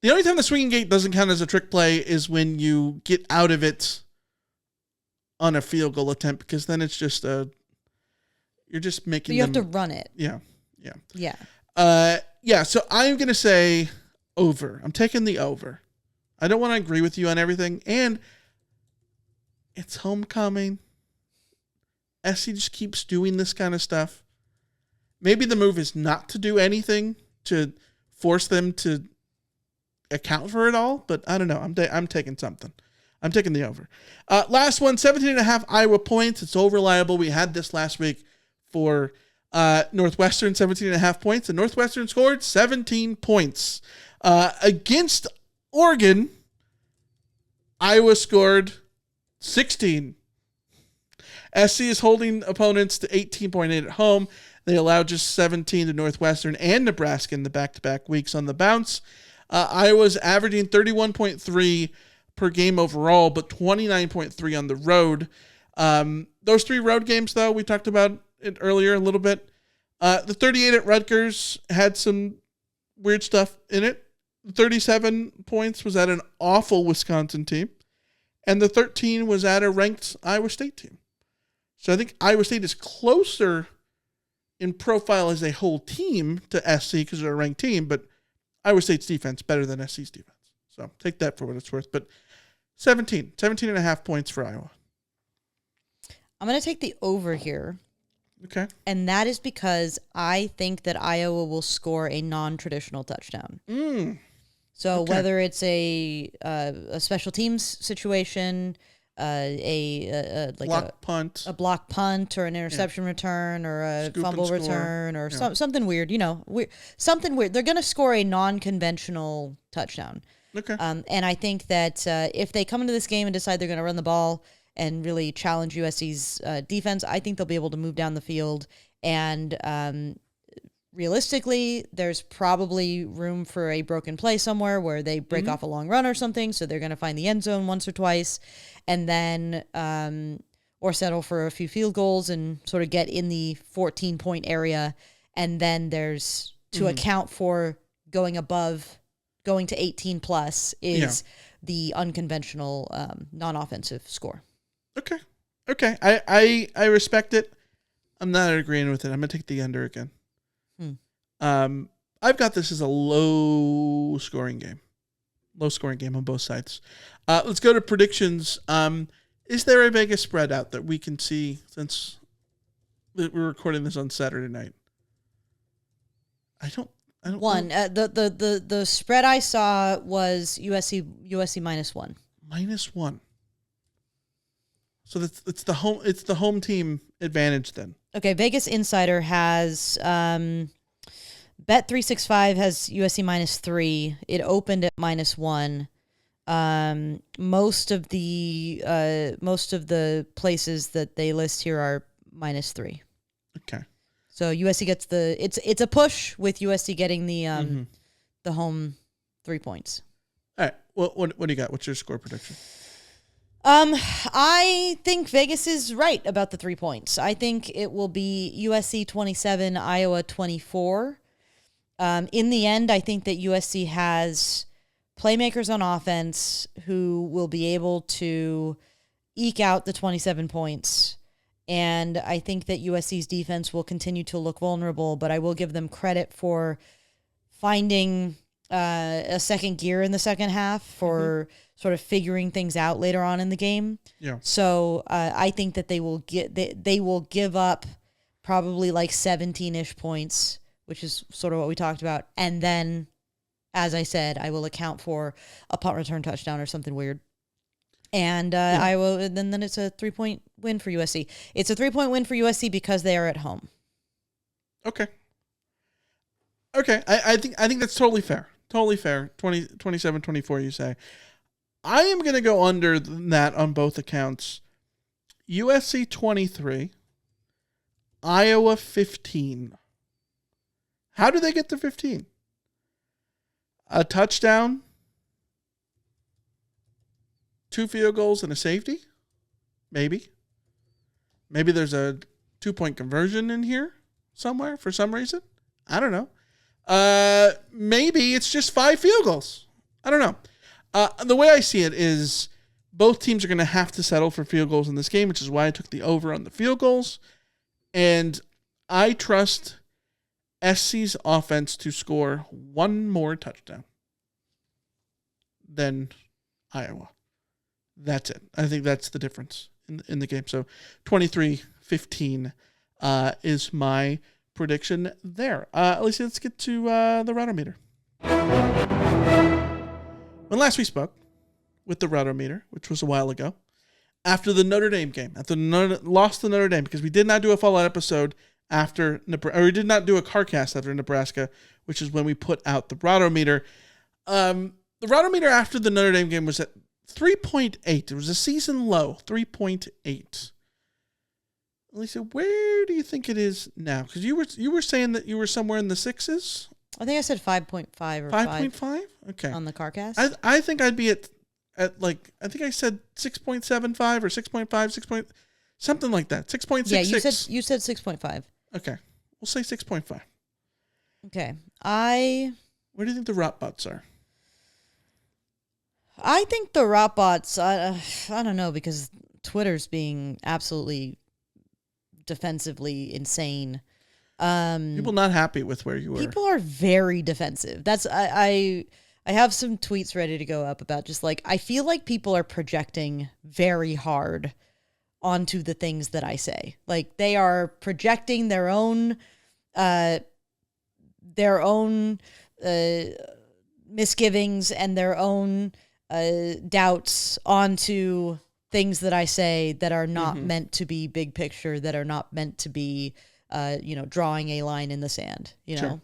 The only time the swinging gate doesn't count as a trick play is when you get out of it on a field goal attempt because then it's just a... You're just making But you have to run it. Yeah. Yeah. So I'm going to say over. I'm taking the over. I don't want to agree with you on everything. And it's homecoming. SC just keeps doing this kind of stuff. Maybe the move is not to do anything to force them to account for it all, but I don't know. I'm taking something. I'm taking the over. Last one, 17.5 Iowa points. It's so reliable. We had this last week for Northwestern, 17.5 points, and Northwestern scored 17 points. Against Oregon, Iowa scored 16. SC is holding opponents to 18.8 at home. They allowed just 17 to Northwestern and Nebraska in the back-to-back weeks on the bounce. Iowa's averaging 31.3 per game overall, but 29.3 on the road. Those 3 road games, though, we talked about it earlier a little bit. The 38 at Rutgers had some weird stuff in it. 37 points was at an awful Wisconsin team. And the 13 was at a ranked Iowa State team. So I think Iowa State is closer in profile as a whole team to SC because they're a ranked team, but Iowa State's defense better than SC's defense. So take that for what it's worth. But 17.5 points for Iowa. I'm going to take the over here. Okay. And that is because I think that Iowa will score a non-traditional touchdown. So whether it's a special teams situation, a block punt, or an interception return, or a Scoop fumble and score. return, or something weird. You know, something weird. They're going to score a non-conventional touchdown. Okay. And I think that if they come into this game and decide they're going to run the ball and really challenge USC's defense, I think they'll be able to move down the field. And realistically, there's probably room for a broken play somewhere where they break off a long run or something. So they're going to find the end zone once or twice, and then or settle for a few field goals and sort of get in the 14-point area. And then there's to account for going to 18 plus is the unconventional non-offensive score. Okay. I respect it. I'm not agreeing with it. I'm going to take the under again. I've got this as a low scoring game on both sides. Let's go to predictions. Is there a Vegas spread out that we can see since we're recording this on Saturday night? I don't One. know. The spread I saw was USC -1. -1. So it's the home team advantage then. Okay, Vegas Insider has Bet365 has USC -3. It opened at -1. Most of the places that they list here are -3. Okay. So USC gets it's a push with USC getting the home 3 points. All right. What do you got? What's your score prediction? I think Vegas is right about the 3 points. I think it will be USC 27, Iowa 24. In the end, I think that USC has playmakers on offense who will be able to eke out the 27 points. And I think that USC's defense will continue to look vulnerable, but I will give them credit for finding a second gear in the second half for sort of figuring things out later on in the game. Yeah. So I think that they will give up probably like 17-ish points, which is sort of what we talked about. And then, as I said, I will account for a punt return touchdown or something weird. And I will. Then it's a 3-point win for USC. It's a 3-point win for USC because they are at home. Okay. I think that's totally fair. Totally fair. 27-24, you say. I am going to go under that on both accounts. USC 23, Iowa 15. How do they get to 15? A touchdown, 2 field goals, and a safety? Maybe. Maybe there's a 2-point conversion in here somewhere for some reason. I don't know. Maybe it's just 5 field goals. I don't know. The way I see it is both teams are going to have to settle for field goals in this game, which is why I took the over on the field goals. And I trust SC's offense to score 1 more touchdown than Iowa. That's it. I think that's the difference in the game. So 23-15 is my prediction there. Alicia, let's get to the Rotometer. When last we spoke with the Rotometer, which was a while ago, after the Notre Dame game, lost to Notre Dame, because we did not do a follow-up episode after Nebraska, or we did not do a CarCast after Nebraska, which is when we put out the Rotometer. The Rotometer after the Notre Dame game was at 3.8. It was a season low, 3.8. Lisa, where do you think it is now? Because you were saying that you were somewhere in the 6s. I think I said 5.5 or 5.5. Okay. On the CarCast. I think I'd be at like, I think I said 6.75 or 6.5, 6 point, something like that. 6.66. Yeah, you said 6.5. Okay. We'll say 6.5. Okay. Where do you think the Rotbots are? I think the Rotbots, I don't know, because Twitter's being absolutely defensively insane. People not happy with where you were. People are very defensive. That's I have some tweets ready to go up about just like, I feel like people are projecting very hard onto the things that I say. Like they are projecting their own misgivings and their own doubts onto things that I say that are not meant to be big picture, that are not meant to be, drawing a line in the sand, Sure. know?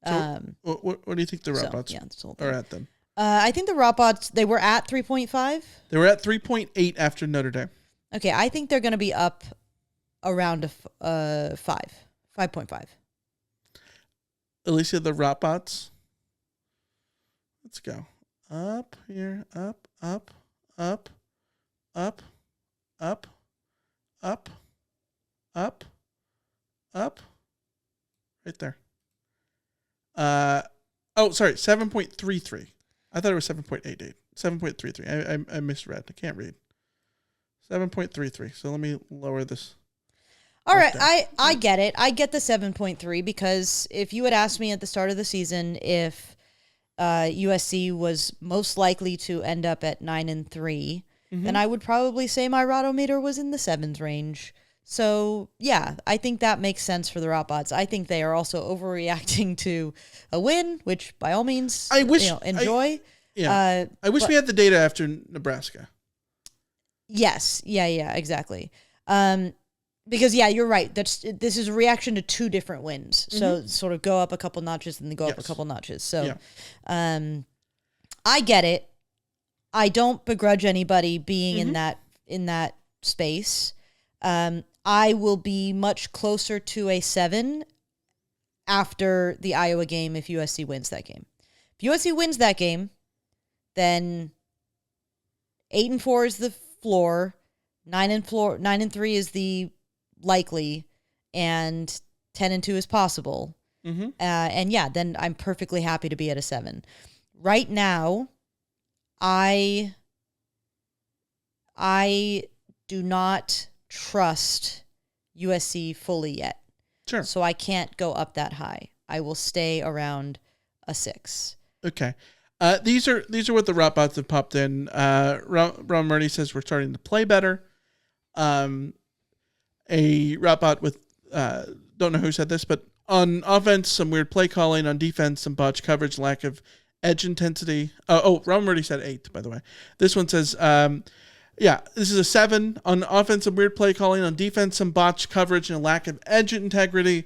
So what do you think the Rotbots are at then? I think the Rotbots, they were at 3.5. They were at 3.8 after Notre Dame. Okay, I think they're going to be up around 5.5. Alicia, the Rotbots. Let's go. Up here, up, up, up, up, up, up, up, up. Right there. Sorry, 7.33. I thought it was 7.88. 7.33. I misread. I can't read. 7.33. So let me lower this. All right, I get it. I get the 7.3 because if you had asked me at the start of the season if USC was most likely to end up at 9-3, then I would probably say my Rotometer was in the 7s range. So, yeah, I think that makes sense for the Rotbots. I think they are also overreacting to a win, which by all means, enjoy. I wish we had the data after Nebraska. Yes. Yeah, exactly. Because you're right. This is a reaction to two different wins. So sort of go up a couple notches and then go up a couple notches. So, I get it. I don't begrudge anybody being in that space. I will be much closer to a 7 after the Iowa game if USC wins that game. If USC wins that game, then 8-4 is the floor, 9-3 is the likely, and 10-2 is possible. And then I'm perfectly happy to be at a 7. Right now, I do not trust USC fully yet. Sure. So I can't go up that high. I will stay around a 6. Okay. These are what the Rotbots have popped in. Ron Murray says we're starting to play better. A Rotbot with don't know who said this, but on offense, some weird play calling. On defense, some botch coverage, lack of edge intensity. Ron Murray said 8, by the way. This one says, this is a 7. On offense, some weird play calling. On defense, some botch coverage and a lack of edge integrity.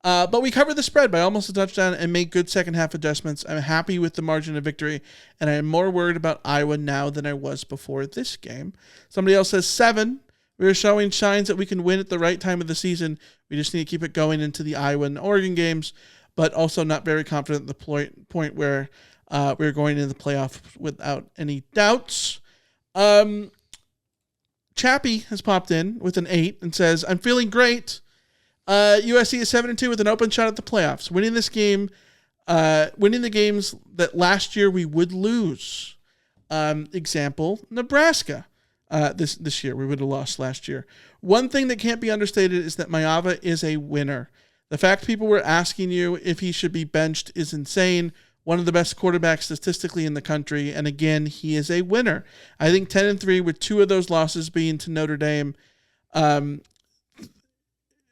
But we covered the spread by almost a touchdown and made good second half adjustments. I'm happy with the margin of victory, and I am more worried about Iowa now than I was before this game. Somebody else says 7. We are showing signs that we can win at the right time of the season. We just need to keep it going into the Iowa and Oregon games, but also not very confident at the point where we're going into the playoff without any doubts. Chappie has popped in with an 8 and says, I'm feeling great. USC is 7-2 with an open shot at the playoffs. Winning this game, winning the games that last year we would lose. Example, Nebraska. This year we would have lost last year. One thing that can't be understated is that Maeva is a winner. The fact people were asking you if he should be benched is insane. One of the best quarterbacks statistically in the country, and again, he is a winner. I think 10-3 with 2 of those losses being to Notre Dame.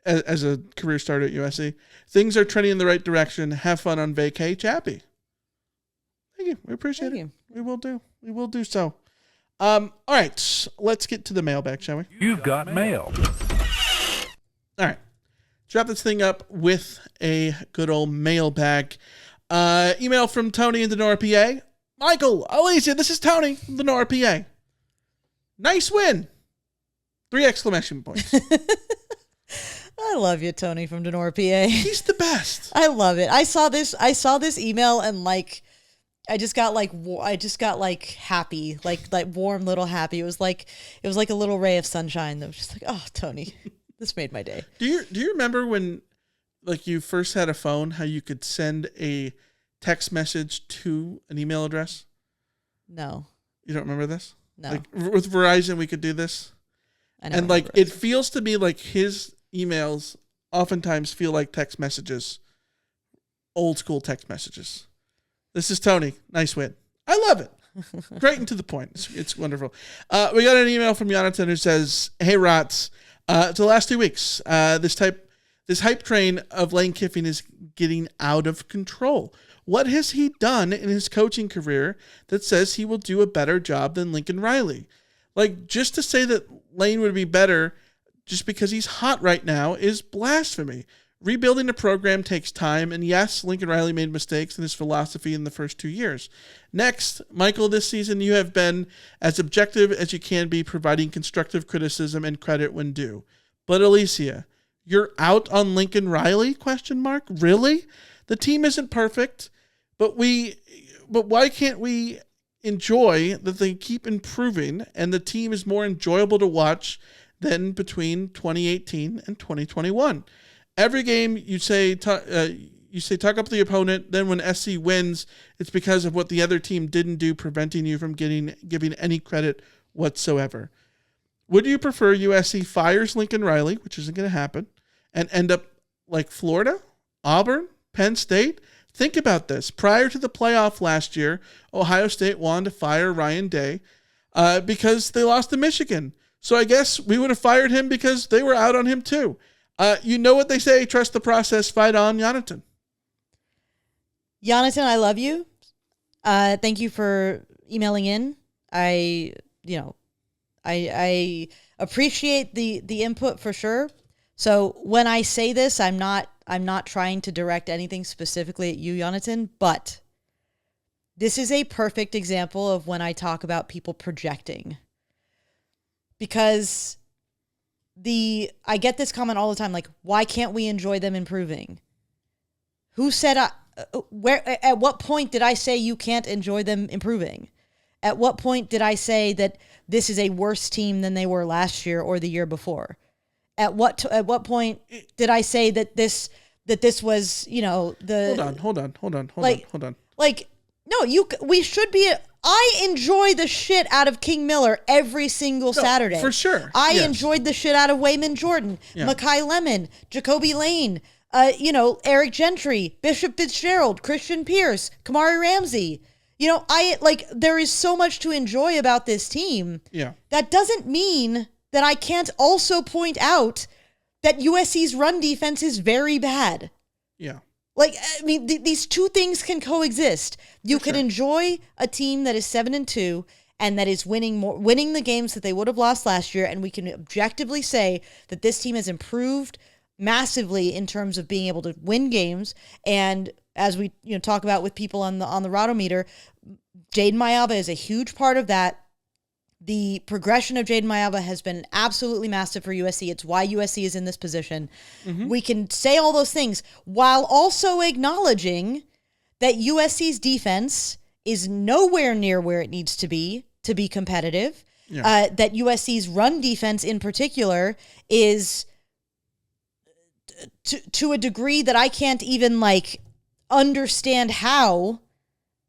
As a career starter at USC. Things are trending in the right direction. Have fun on vacay, Chappie. Thank you. We appreciate it. We will do. We will do so. All right. Let's get to the mailbag, shall we? You've got mail. All right. Let's wrap this thing up with a good old mailbag. Email from Tony in Denora, PA. Michael, Alicia, this is Tony from Denora, PA. Nice win. 3 exclamation points. I love you, Tony from Denora, PA. He's the best. I love it. I saw this email and I just got happy, like warm little happy. It was like a little ray of sunshine that was just like, oh, Tony, this made my day. Do you remember when you first had a phone, how you could send a text message to an email address? No. You don't remember this? No. With Verizon, we could do this. And it feels to me like his emails oftentimes feel like text messages, old school text messages. This is Tony. Nice win. I love it. Great and to the point. It's wonderful. We got an email from Jonathan who says, hey, Rots, to the last 2 weeks, this hype train of Lane Kiffin is getting out of control. What has he done in his coaching career that says he will do a better job than Lincoln Riley? Just to say that Lane would be better just because he's hot right now is blasphemy. Rebuilding a program takes time, and yes, Lincoln Riley made mistakes in his philosophy in the first 2 years. Next, Michael, this season you have been as objective as you can be, providing constructive criticism and credit when due. But Alicia, you're out on Lincoln Riley? ? Really? The team isn't perfect, but why can't we enjoy that they keep improving and the team is more enjoyable to watch than between 2018 and 2021? Every game you say talk up the opponent, then when SC wins, it's because of what the other team didn't do, preventing you from giving any credit whatsoever. Would you prefer USC fires Lincoln Riley, which isn't going to happen, and end up like Florida, Auburn, Penn State? Think about this. Prior to the playoff last year, Ohio State wanted to fire Ryan Day because they lost to Michigan. So I guess we would have fired him because they were out on him too. You know what they say, trust the process, fight on, Jonathan. Jonathan, I love you. Thank you for emailing in. I appreciate the input for sure. So when I say this, I'm not trying to direct anything specifically at you, Jonathan, but this is a perfect example of when I talk about people projecting. Because I get this comment all the time, like, why can't we enjoy them improving? Who said, at what point did I say you can't enjoy them improving? At what point did I say that this is a worse team than they were last year or the year before? At what point did I say that this was, the... Hold on. Like, no, we should be... I enjoy the shit out of King Miller every single Saturday. For sure. I Yes. enjoyed the shit out of Wayman Jordan, Mekhi Lemon, Jacoby Lane, Eric Gentry, Bishop Fitzgerald, Christian Pierce, Kamari Ramsey. There is so much to enjoy about this team. Yeah. That doesn't mean that I can't also point out that USC's run defense is very bad. Yeah. These two things can coexist. You can enjoy a team that is 7-2 and that is winning the games that they would have lost last year, and we can objectively say that this team has improved massively in terms of being able to win games. And as we talk about with people on the Rotometer, Jaden Mayaba is a huge part of that. The progression of Jaden Mayaba has been absolutely massive for USC. It's why USC is in this position. Mm-hmm. We can say all those things while also acknowledging that USC's defense is nowhere near where it needs to be competitive. Yeah. That USC's run defense in particular is to a degree that I can't even understand how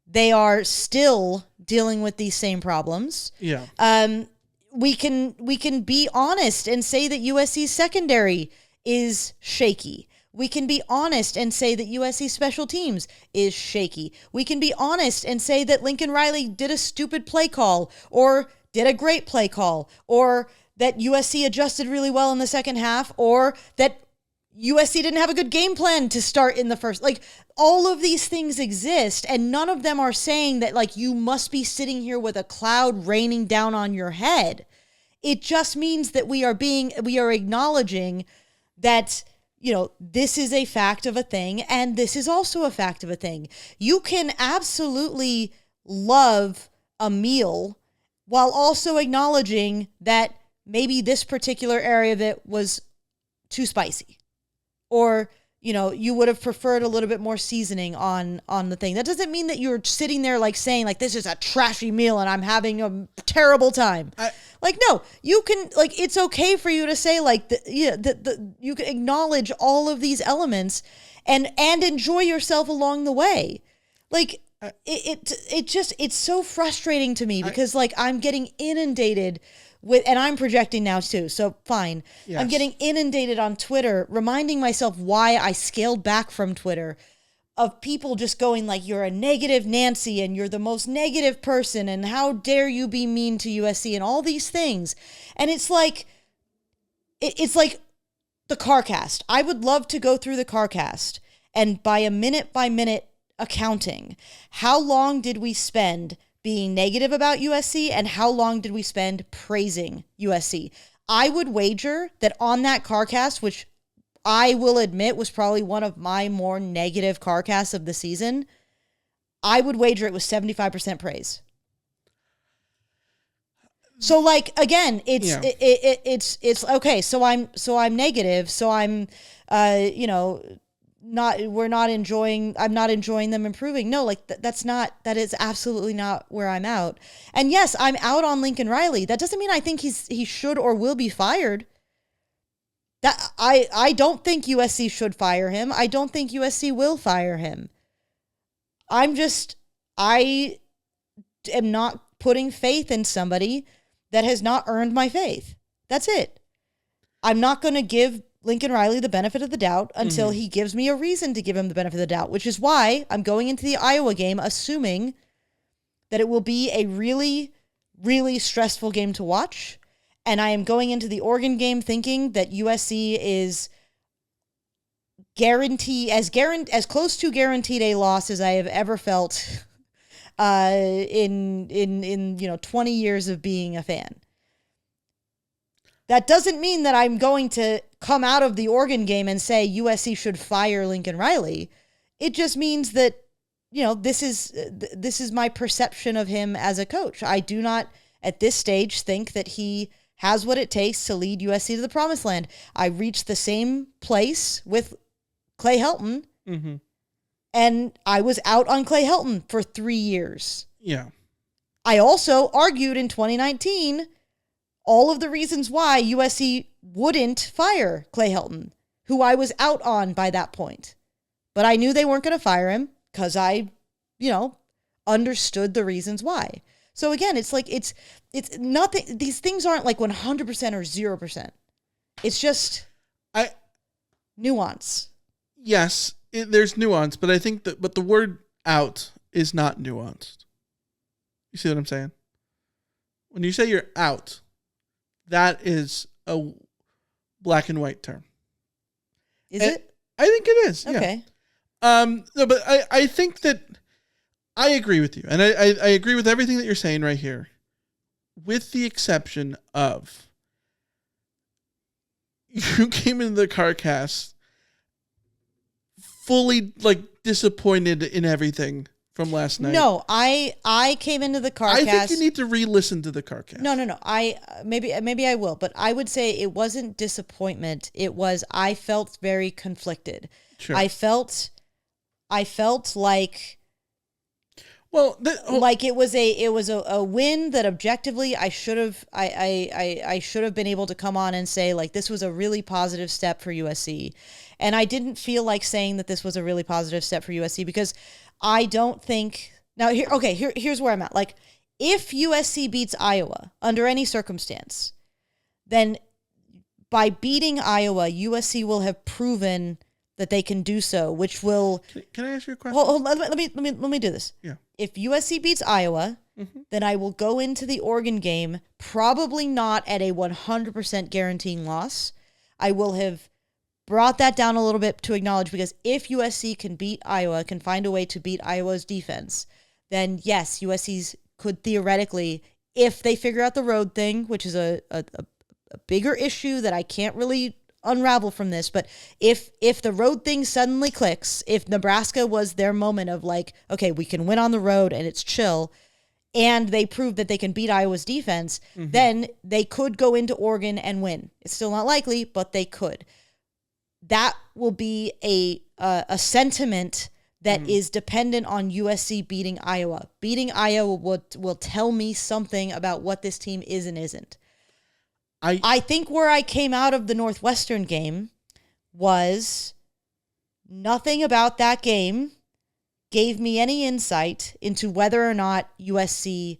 they are still dealing with these same problems. Yeah. We can be honest and say that USC's secondary is shaky. We can be honest and say that USC special teams is shaky. We can be honest and say that Lincoln Riley did a stupid play call or did a great play call, or that USC adjusted really well in the second half, or that USC didn't have a good game plan to start in the first. All of these things exist, and none of them are saying that you must be sitting here with a cloud raining down on your head. It just means that we are acknowledging that this is a fact of a thing, and this is also a fact of a thing. You can absolutely love a meal while also acknowledging that maybe this particular area of it was too spicy, or you would have preferred a little bit more seasoning on the thing. That doesn't mean that you're sitting there saying this is a trashy meal and I'm having a terrible time. No, you can it's okay for you to say you can acknowledge all of these elements and enjoy yourself along the way. It's so frustrating to me because I'm getting inundated with, and I'm projecting now too, so fine. Yes. I'm getting inundated on Twitter, reminding myself why I scaled back from Twitter, of people just going you're a negative Nancy and you're the most negative person and how dare you be mean to USC and all these things. And it's it's like the CarCast. I would love to go through the CarCast and by a minute-by-minute accounting, how long did we spend being negative about USC and how long did we spend praising USC? I would wager that on that CarCast, which I will admit was probably one of my more negative CarCasts of the season, I would wager it was 75% praise. So again, it's okay. So I'm negative. So I'm I'm not enjoying them improving. No, that is absolutely not where I'm out. And yes, I'm out on Lincoln Riley. That doesn't mean I think he should or will be fired. That I don't think USC should fire him. I don't think USC will fire him. I am not putting faith in somebody that has not earned my faith. That's it. I'm not going to give Lincoln Riley the benefit of the doubt until he gives me a reason to give him the benefit of the doubt, which is why I'm going into the Iowa game assuming that it will be a really, really stressful game to watch. And I am going into the Oregon game thinking that USC is as close to guaranteed a loss as I have ever felt in 20 years of being a fan. That doesn't mean that I'm going to come out of the Oregon game and say USC should fire Lincoln Riley. It just means that, this is my perception of him as a coach. I do not, at this stage, think that he has what it takes to lead USC to the promised land. I reached the same place with Clay Helton, and I was out on Clay Helton for 3 years. Yeah. I also argued in 2019 all of the reasons why USC wouldn't fire Clay Helton, who I was out on by that point. But I knew they weren't going to fire him because I, understood the reasons why. So again, it's like, it's nothing. These things aren't like 100% or 0%. It's just nuance. Yes, there's nuance, but I think but the word out is not nuanced. You see what I'm saying? When you say you're out, that is a black and white term. Is it? I think it is. Okay. Yeah. No, but I think that I agree with you. And I agree with everything that you're saying right here, with the exception of you came into the CarCast fully disappointed in everything from last night. No, I came into the CarCast. I think you need to re-listen to the CarCast. No. Maybe I will, but I would say it wasn't disappointment. It was I felt very conflicted. Sure. I felt like like it was a win that objectively I should have been able to come on and say like this was a really positive step for USC. And I didn't feel like saying that this was a really positive step for USC because I don't think here's where I'm at. Like if USC beats Iowa under any circumstance, then by beating Iowa, USC will have proven that they can do so, which will. Can I ask you a question? Hold, let me do this. Yeah. If USC beats Iowa, then I will go into the Oregon game probably not at a 100% guaranteeing loss. I will have brought that down a little bit to acknowledge because if USC can beat Iowa, can find a way to beat Iowa's defense, then yes, USC's could theoretically, if they figure out the road thing, which is a bigger issue that I can't really unravel from this, but if the road thing suddenly clicks, if Nebraska was their moment of like, okay, we can win on the road and it's chill, and they prove that they can beat Iowa's defense, then they could go into Oregon and win. It's still not likely, but they could. That will be a sentiment that is dependent on USC beating Iowa. Beating Iowa will tell me something about what this team is and isn't. I think where I came out of the Northwestern game was nothing about that game gave me any insight into whether or not USC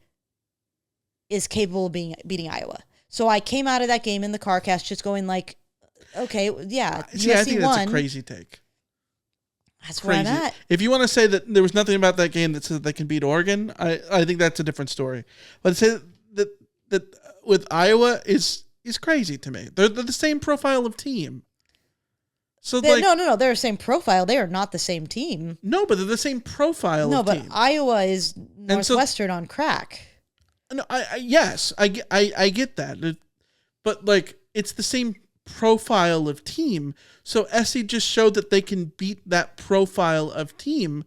is capable of beating Iowa. So I came out of that game in the CarCast just going like, okay, yeah, See, USC I think won. that's a crazy take. That's Crazy. where I'm at. If you want to say that there was nothing about that game that says they can beat Oregon, I think that's a different story. But to say that with Iowa is crazy to me. They're the same profile of team. So No, they're the same profile. They are not the same team. No, but they're the same profile of team. No, but Iowa is Northwestern on crack. No, yes, I get that. But like it's the same profile of team. So SC just showed that they can beat that profile of team.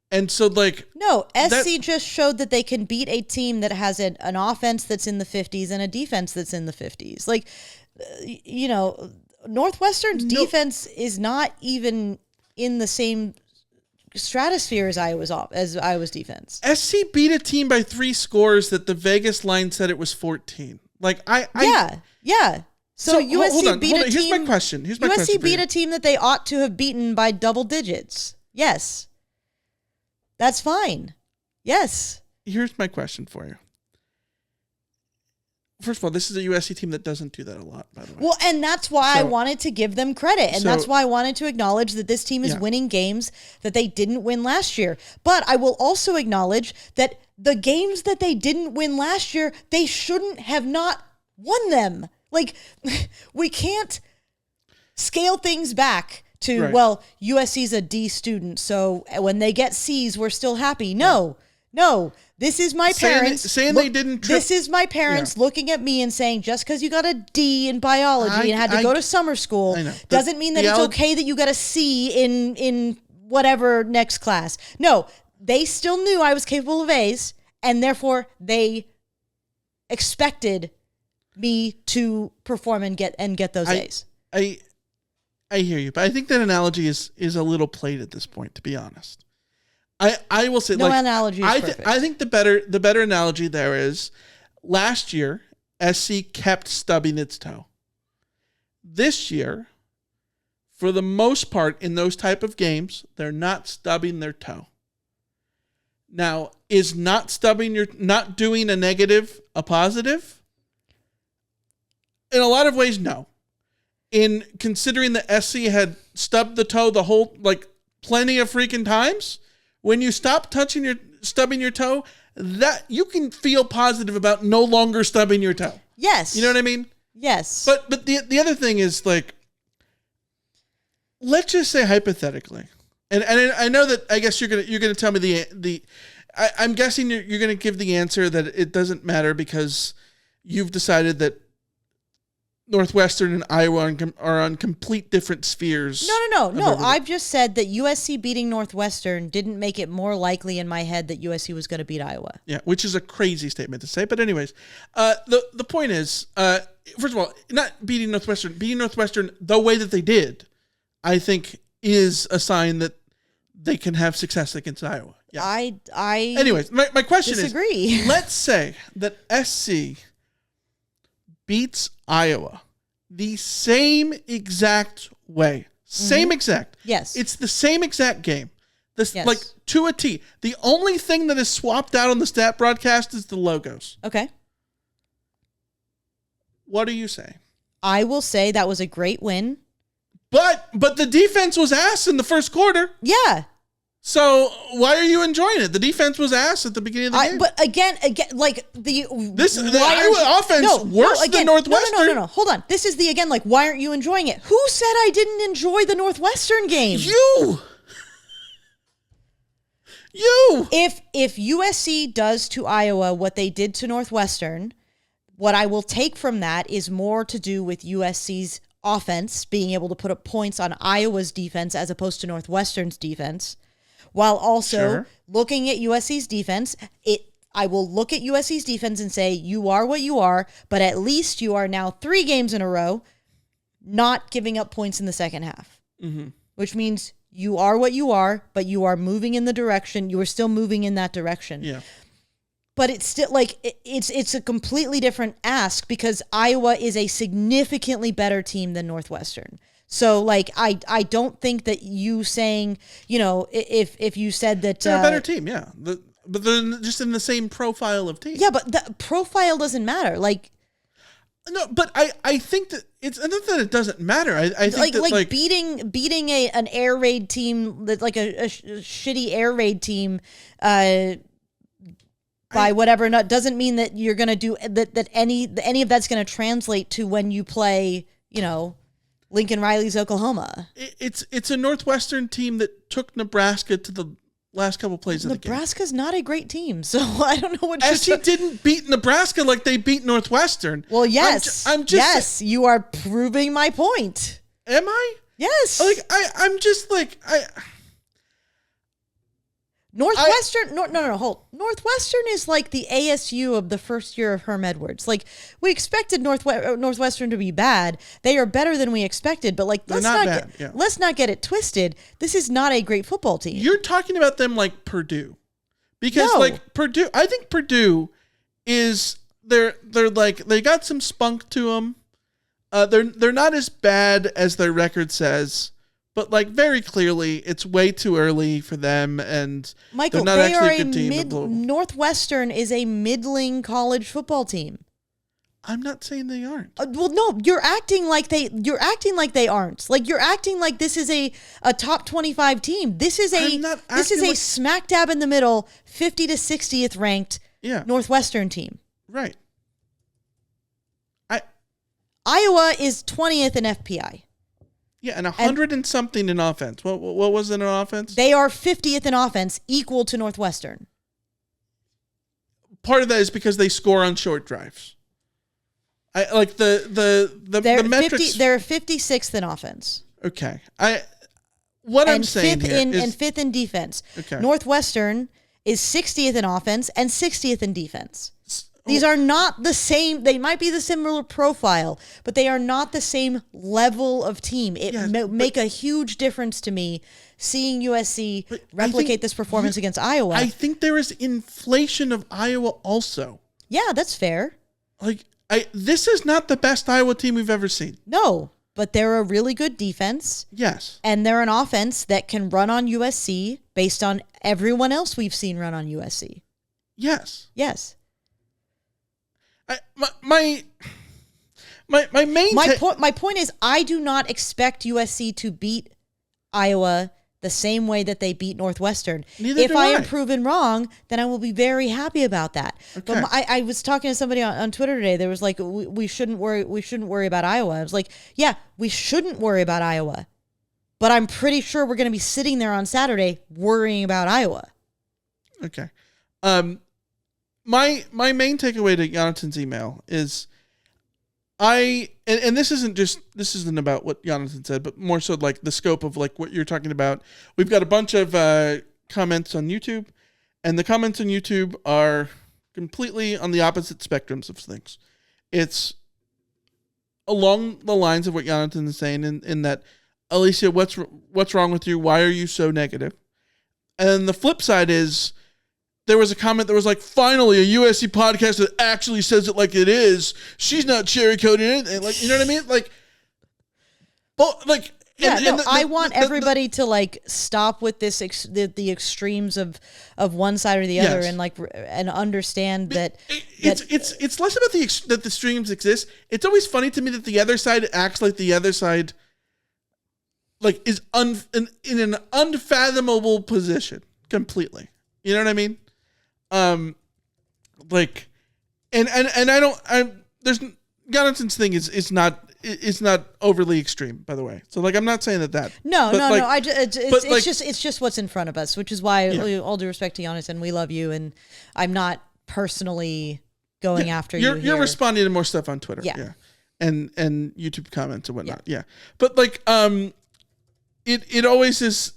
And so like no, SC just showed that they can beat a team that has an offense that's in the 50s and a defense that's in the 50s. Like Northwestern's defense is not even in the same stratosphere as Iowa's defense. SC beat a team by 3 scores that the Vegas line said it was 14. Like yeah. So USC beat a team. Here's my question. USC beat a team that they ought to have beaten by double digits. Yes. That's fine. Yes. Here's my question for you. First of all, this is a USC team that doesn't do that a lot, by the way. Well, and that's why I wanted to give them credit. And that's why I wanted to acknowledge that this team is winning games that they didn't win last year. But I will also acknowledge that the games that they didn't win last year, they shouldn't have not won them. Like, we can't scale things back to, well, USC's a D student, so when they get C's, we're still happy. No. This is my parents saying they didn't. This is my parents looking at me and saying, just because you got a D in biology and had to go to summer school doesn't mean that it's okay that you got a C in whatever next class. No, they still knew I was capable of A's, and therefore they expected me to perform and get those A's. I hear you, but I think that analogy is a little played at this point, to be honest. I will say no analogy is perfect. I think the better analogy there is last year SC kept stubbing its toe. This year, for the most part in those type of games, they're not stubbing their toe. Now, is not doing a negative a positive? In a lot of ways, no. In considering that SC had stubbed the toe the whole, plenty of freaking times, when you stop stubbing your toe, that you can feel positive about no longer stubbing your toe. Yes. You know what I mean? Yes. But the other thing is, let's just say hypothetically, and I know that I guess you're gonna tell me I'm guessing you're gonna give the answer that it doesn't matter because you've decided that Northwestern and Iowa are on complete different spheres. No. I've just said that USC beating Northwestern didn't make it more likely in my head that USC was going to beat Iowa. Yeah, which is a crazy statement to say. But anyways, the point is, first of all, not beating Northwestern the way that they did, I think is a sign that they can have success against Iowa. Yeah. Anyways, my question disagree. is, let's say that SC beats Iowa the same exact way. Same exact. Yes. It's the same exact game. Yes. To a T. The only thing that is swapped out on the stat broadcast is the logos. Okay. What do you say? I will say that was a great win. But the defense was ass in the first quarter. Yeah. So why are you enjoying it? The defense was ass at the beginning of the game. But again, the Iowa offense worse than Northwestern. No. Hold on. This is why aren't you enjoying it? Who said I didn't enjoy the Northwestern game? You. If USC does to Iowa what they did to Northwestern, what I will take from that is more to do with USC's offense being able to put up points on Iowa's defense as opposed to Northwestern's defense. While also looking at USC's defense, I will look at USC's defense and say, you are what you are, but at least you are now 3 games in a row not giving up points in the second half. Mm-hmm. Which means you are what you are, but you are moving in the direction. You are still moving in that direction. Yeah. But it's still it's a completely different ask because Iowa is a significantly better team than Northwestern. So, I don't think that you saying, if you said that... They're a better team, yeah. But they're just in the same profile of team. Yeah, but the profile doesn't matter. No, but I think that it's not that it doesn't matter. I think that beating an air raid team, that a shitty air raid team by whatever, doesn't mean that you're going to do... that any of that's going to translate to when you play, Lincoln Riley's Oklahoma. It's a Northwestern team that took Nebraska to the last couple plays of the game. Nebraska's not a great team, so I don't know what SC didn't beat Nebraska like they beat Northwestern. Well, yes. Yes, you are proving my point. Am I? Yes. I'm just Northwestern, Northwestern is like the ASU of the first year of Herm Edwards. We expected Northwestern to be bad. They are better than we expected, but let's not get it twisted. This is not a great football team. You're talking about them like Purdue, because Purdue. I think Purdue is they got some spunk to them. They're not as bad as their record says. But very clearly, it's way too early for them, and Michael, they're not actually a good team. Northwestern is a middling college football team. I'm not saying they aren't. Well, no, you're acting like they aren't. You're acting like this is a top 25 team. This is a smack dab in the middle, 50 to 60th ranked Northwestern team. Right. Iowa is 20th in FPI. Yeah, and 100 and something in offense. What was it in offense? They are 50th in offense, equal to Northwestern. part of that is because they score on short drives. I like the metrics. They're 56th in offense. Okay. I'm saying fifth here in, is, and 5th in defense. Okay. Northwestern is 60th in offense and 60th in defense. These are not the same. They might be the similar profile, but they are not the same level of team. It make a huge difference to me seeing USC replicate this performance against Iowa. I think there is inflation of Iowa also. Yeah, that's fair. Like this is not the best Iowa team we've ever seen. No, but they're a really good defense. Yes. And they're an offense that can run on USC based on everyone else we've seen run on USC. Yes. Yes. My point is I do not expect USC to beat Iowa the same way that they beat Northwestern. If I am proven wrong, then I will be very happy about that. Okay. But I was talking to somebody on Twitter today. There was like, we shouldn't worry about Iowa. I was like, yeah, we shouldn't worry about Iowa. But I'm pretty sure we're going to be sitting there on Saturday worrying about Iowa. Okay. My main takeaway to Jonathan's email is and this isn't about what Jonathan said, but more so like the scope of like what you're talking about. We've got a bunch of comments on YouTube, and the comments on YouTube are completely on the opposite spectrums of things. It's along the lines of what Jonathan is saying in that, Alicia, what's wrong with you? Why are you so negative? And then the flip side is, there was a comment that was like, finally, a USC podcast that actually says it like it is. She's not cherry coding anything. Like, you know what I mean? Like, but like, I want everybody to like stop with this the extremes of one side or the other, and like and understand that it's less about that the extremes exist. It's always funny to me that the other side acts like the other side like is in an unfathomable position completely. You know what I mean? Like, and there's Jonathan's thing is not overly extreme, by the way. So like, I'm not saying that. No. It's just what's in front of us, which is why, all due respect to Jonathan, we love you, and I'm not personally going after you. You're responding to more stuff on Twitter, and YouTube comments and whatnot, But like, it always is.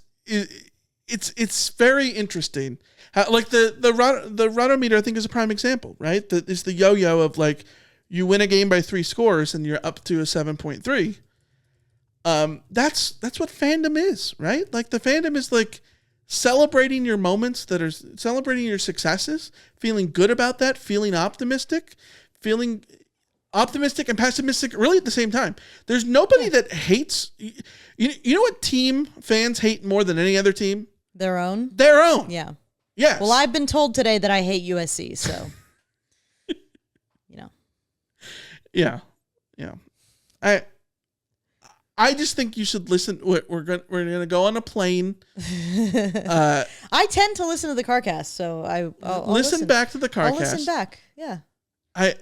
It's very interesting. How, like the Rotometer, I think, is a prime example, right? It's the yo-yo of like, you win a game by 3 scores and you're up to a 7.3. That's what fandom is, right? Like the fandom is like celebrating your moments, celebrating your successes, feeling good about that, feeling optimistic and pessimistic really at the same time. There's nobody that hates, you know what team fans hate more than any other team? Their own? Yeah. Yes. Well, I've been told today that I hate USC, so you know. Yeah. I just think you should listen. We're gonna go on a plane. I tend to listen to the CarCast, so I'll listen back to the CarCast. I'll listen back. Yeah. I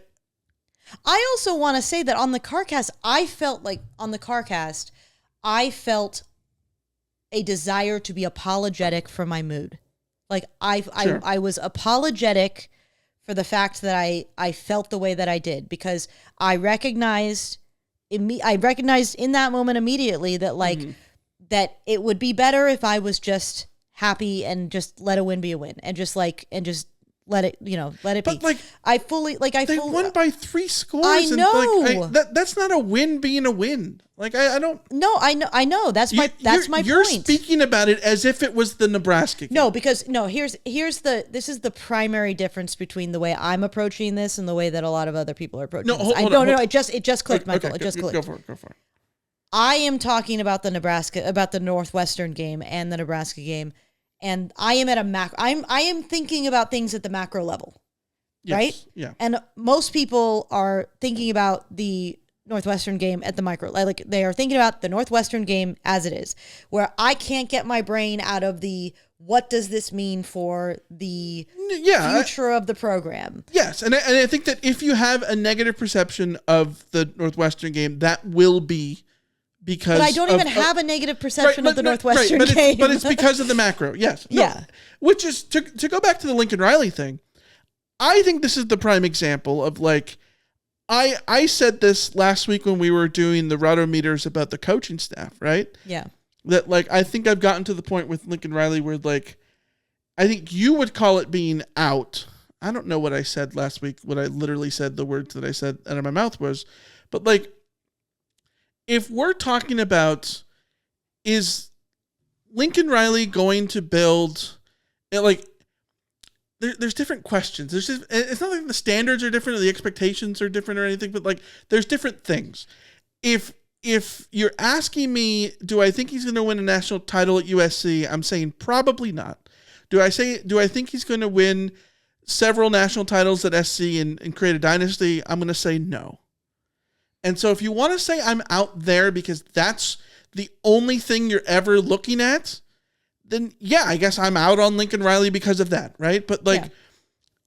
also want to say that on the CarCast, I felt a desire to be apologetic for my mood. Like I was apologetic for the fact that I felt the way that I did, because I recognized in that moment immediately that like that it would be better if I was just happy and just let a win be a win and just let it, let it but be. Like, they won by 3 scores. I know. And that's not a win being a win. Like I don't. No, I know. That's my point. You're speaking about it as if it was the Nebraska game. No, because this is the primary difference between the way I'm approaching this and the way that a lot of other people are approaching this. It just clicked, Michael. Okay, it just clicked. Go for it. I am talking about the Northwestern game and the Nebraska game. And I am at I am thinking about things at the macro level, right? Yeah. And most people are thinking about the Northwestern game at the micro. Like they are thinking about the Northwestern game as it is, where I can't get my brain out of the what does this mean for the future of the program. Yes, and I think that if you have a negative perception of the Northwestern game, that will be because. But I don't even have a negative perception of the Northwestern game. But it's because of the macro. Yes. No, yeah. Which is to go back to the Lincoln Riley thing. I think this is the prime example of like, I said this last week when we were doing the rotometers about the coaching staff, right? Yeah. That like, I think I've gotten to the point with Lincoln Riley where like, I think you would call it being out. I don't know what I said last week, what I literally said, the words that I said out of my mouth was, but like, if we're talking about, is Lincoln Riley going to build, like, there's different questions. It's not like the standards are different or the expectations are different or anything, but like, there's different things. If you're asking me, do I think he's going to win a national title at USC? I'm saying probably not. Do I think he's going to win several national titles at SC and create a dynasty? I'm going to say no. And so if you want to say I'm out there because that's the only thing you're ever looking at, then yeah, I guess I'm out on Lincoln Riley because of that, right? But like,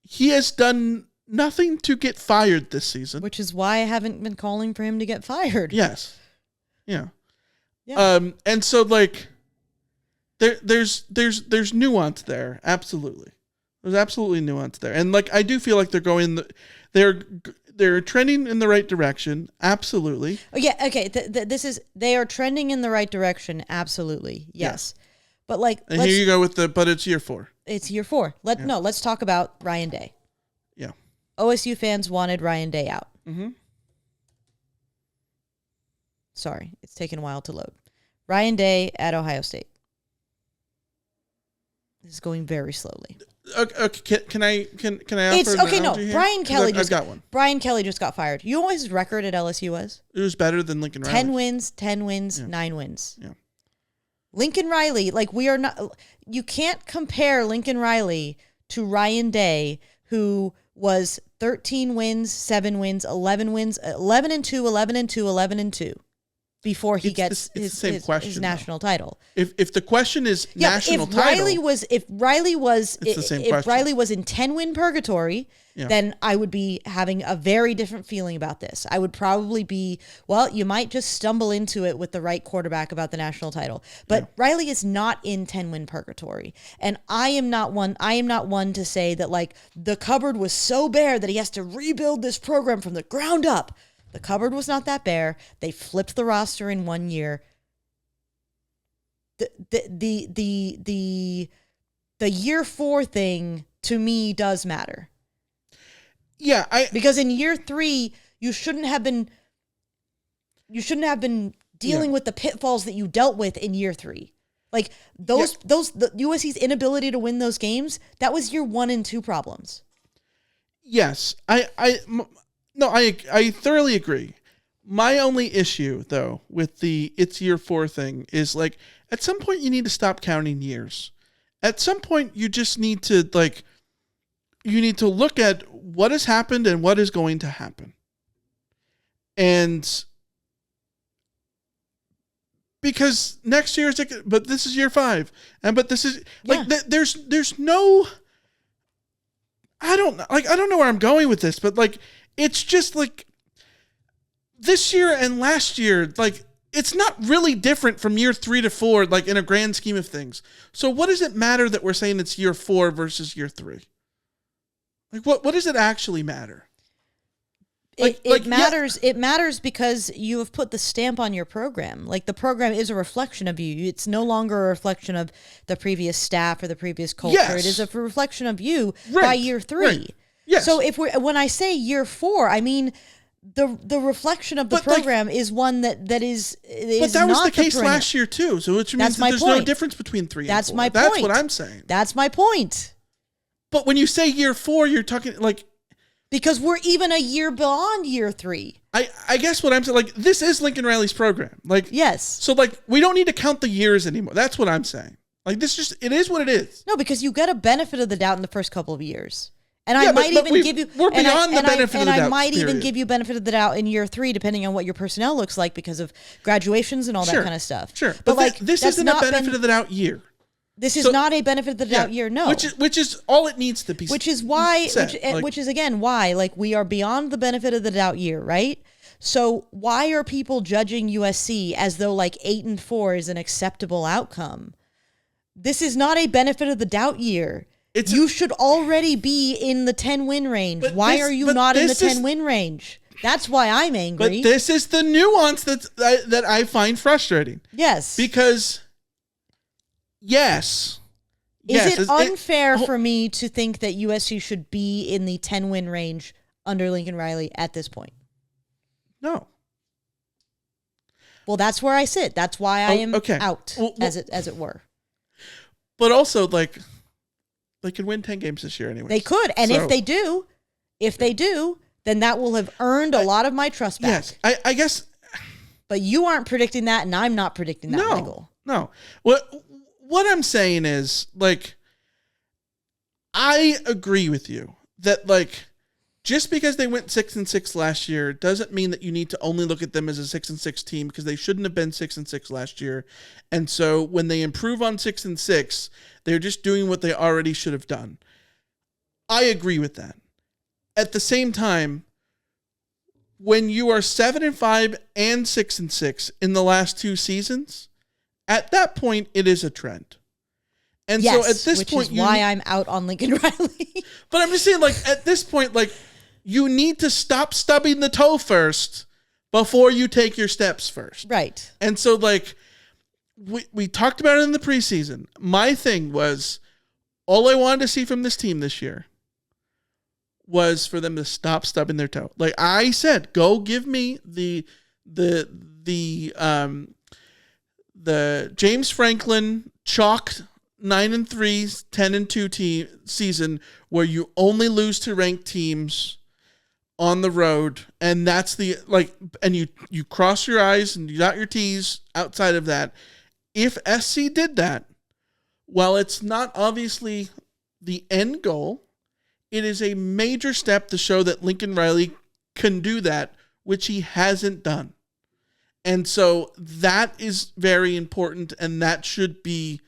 he has done nothing to get fired this season. Which is why I haven't been calling for him to get fired. Yes. Yeah. And so like, there's nuance there. Absolutely. There's absolutely nuance there. And like, I do feel like they're trending in the right direction. Absolutely. Oh, yeah. Okay. They are trending in the right direction. Absolutely. Yes. Yeah. But like, and here you go with but it's year 4. It's year 4. Let's talk about Ryan Day. Yeah. OSU fans wanted Ryan Day out. Mm-hmm. Sorry. It's taken a while to load. Ryan Day at Ohio State. This is going very slowly. Okay, can I offer an analogy here? Brian Kelly I've got one. Brian Kelly just got fired. You know what his record at LSU was? It was better than Lincoln Riley. 10 wins, 9 wins. Yeah. Lincoln Riley, like you can't compare Lincoln Riley to Ryan Day, who was 13 wins, 7 wins, 11 wins, 11-2, 11-2, 11-2. Before he gets his national title. If the question is national title, if Riley was in 10-win purgatory, yeah, then I would be having a very different feeling about this. I would probably be, well, you might just stumble into it with the right quarterback about the national title. But yeah, Riley is not in 10-win purgatory. And I am not one to say that like the cupboard was so bare that he has to rebuild this program from the ground up. The cupboard was not that bare. They flipped the roster in 1 year. The year 4 thing to me does matter. Yeah, because in year 3 you shouldn't have been dealing with the pitfalls that you dealt with in year 3. Like the USC's inability to win those games, that was year 1 and 2 problems. Yes, I thoroughly agree. My only issue, though, with the it's year 4 thing is like, at some point you need to stop counting years. At some point you just need to look at what has happened and what is going to happen. And because next year is, but this is year 5. But this is like, there's no, I don't know where I'm going with this, but like, it's just like this year and last year, like it's not really different from year 3 to 4, like in a grand scheme of things. So what does it matter that we're saying it's year 4 versus year 3? Like what does it actually matter? It matters. Yeah. It matters because you have put the stamp on your program. Like the program is a reflection of you. It's no longer a reflection of the previous staff or the previous culture. Yes. It is a reflection of you by year 3. Right. Yes. So when I say year 4, I mean the reflection of the program is one that is. But that was the case last year too. So which means that there's no difference between 3 and 4. My point. That's what I'm saying. That's my point. But when you say year 4, you're talking like, because we're even a year beyond year 3. I guess what I'm saying, like, this is Lincoln Riley's program. Like, yes. So like, we don't need to count the years anymore. That's what I'm saying. Like, it is what it is. No, because you get a benefit of the doubt in the first couple of years. And I might even give you. We're beyond the benefit of the doubt. And I might even give you benefit of the doubt in year 3, depending on what your personnel looks like because of graduations and all that kind of stuff. Sure, but like this isn't a benefit of the doubt year. This is not a benefit of the doubt year. No, which is all it needs to be. Which is why, which is again why, like, we are beyond the benefit of the doubt year, right? So why are people judging USC as though like 8-4 is an acceptable outcome? This is not a benefit of the doubt year. You should already be in the 10-win range. Why are you not in the 10-win range? That's why I'm angry. But this is the nuance that I find frustrating. Yes. Because, yes. Is it unfair for me to think that USC should be in the 10-win range under Lincoln Riley at this point? No. Well, that's where I sit. That's why I am out, well, as it were. But also, they could win 10 games this year anyway. They could, and if they do, then that will have earned a lot of my trust back. Yes, I guess. But you aren't predicting that, and I'm not predicting that, Michael. No. What I'm saying is, I agree with you that, just because they went 6-6 last year doesn't mean that you need to only look at them as a 6-6 team, because they shouldn't have been 6-6 last year. And so when they improve on 6-6, they're just doing what they already should have done. I agree with that. At the same time, when you are 7-5 and 6-6 in the last 2 seasons, at that point it is a trend. And so at this point, which is why I'm out on Lincoln Riley. But I'm just saying, at this point, you need to stop stubbing the toe first before you take your steps first. Right. And so, we talked about it in the preseason. My thing was, all I wanted to see from this team this year was for them to stop stubbing their toe. Like I said, go give me the James Franklin chalk 9-3, 10-2 season where you only lose to ranked teams on the road, and that's and you cross your I's and you dot your T's outside of that. If SC did that, while it's not obviously the end goal, it is a major step to show that Lincoln Riley can do that, which he hasn't done. And so that is very important, and that should be,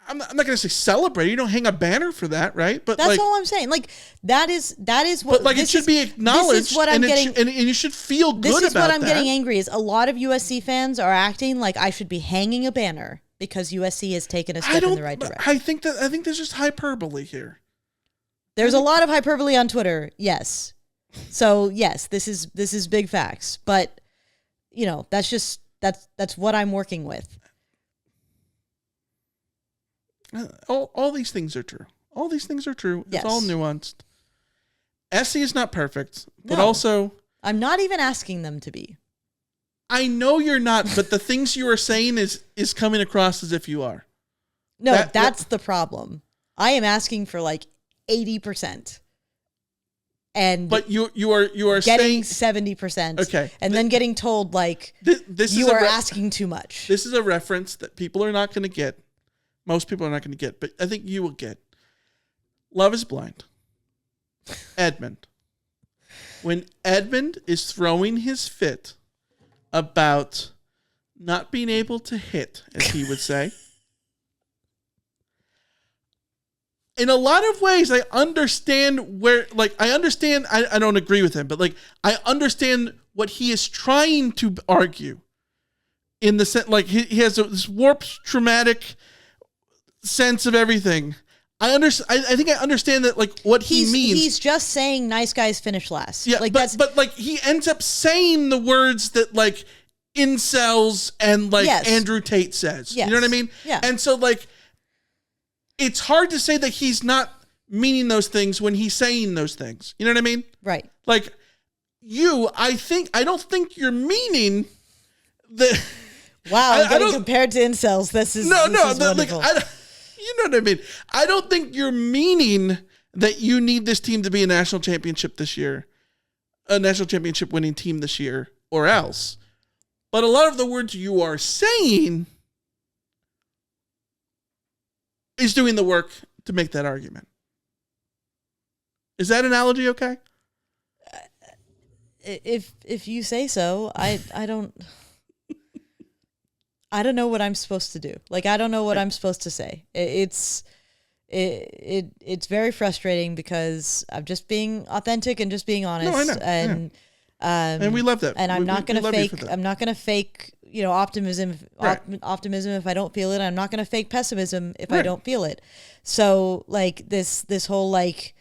I'm not going to say celebrate. You don't hang a banner for that, right? But that's all I'm saying. That is what. But it should be acknowledged. This is what I'm getting, and you should feel good about that. This is what I'm getting angry is a lot of USC fans are acting like I should be hanging a banner because USC has taken a step in the right direction. I think there's just hyperbole here. There's a lot of hyperbole on Twitter. Yes. So yes, this is big facts, but that's what I'm working with. All these things are true. All these things are true. Yes. It's all nuanced. SC is not perfect, but also I'm not even asking them to be. I know you're not, but the things you are saying is coming across as if you are. No, that's the problem. I am asking for 80%. But you are getting saying 70%. Okay. And then getting told this you are asking too much. This is a reference that people are not going to get. Most people are not going to get, but I think you will get. Love is Blind. Edmund. When Edmund is throwing his fit about not being able to hit, as he would say, in a lot of ways, I understand where, I don't agree with him, but I understand what he is trying to argue in the sense, he has this warped, traumatic sense of everything. I think I understand that, what he means. He's just saying nice guys finish last. Yeah, but he ends up saying the words that, incels and, yes. Andrew Tate says. Yes. You know what I mean? Yeah. And so, it's hard to say that he's not meaning those things when he's saying those things. You know what I mean? Right. I don't think you're meaning the. Wow, I'm getting compared to incels. This is wonderful. You know what I mean? I don't think you're meaning that you need this team to be a national championship this year, a national championship winning team this year, or else. But a lot of the words you are saying is doing the work to make that argument. Is that analogy okay? If you say so, I don't know what I'm supposed to do. I don't know what I'm supposed to say. It's very frustrating because I'm just being authentic and just being honest. No, I know. And we love that. And I'm not going to fake. I'm not going to fake. optimism. Right. Optimism. If I don't feel it, I'm not going to fake pessimism if I Right. don't feel it. So like this whole like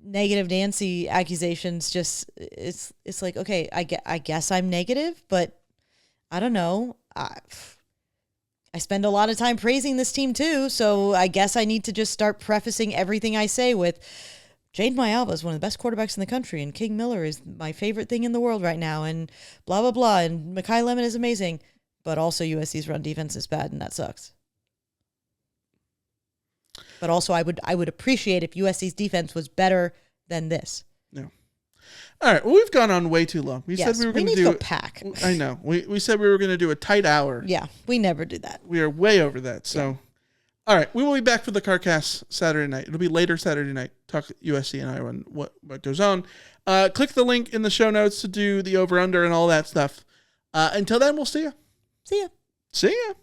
negative Nancy accusations, just it's like, okay, I guess I'm negative, but I don't know. I spend a lot of time praising this team too, so I guess I need to just start prefacing everything I say with Jade Mayalva is one of the best quarterbacks in the country, and King Miller is my favorite thing in the world right now, and blah, blah, blah, and Mekhi Lemon is amazing, but also USC's run defense is bad, and that sucks. But also I would appreciate if USC's defense was better than this. No. All right. Well, we've gone on way too long. We said we were going need to to do. go pack. I know. We said we were going to do a tight hour. Yeah, we never do that. We are way over that. So, all right. We will be back for the CarCast Saturday night. It'll be later Saturday night. Talk USC and Iowa and what goes on. Click the link in the show notes to do the over-under and all that stuff. Until then, we'll see you. See ya. See ya.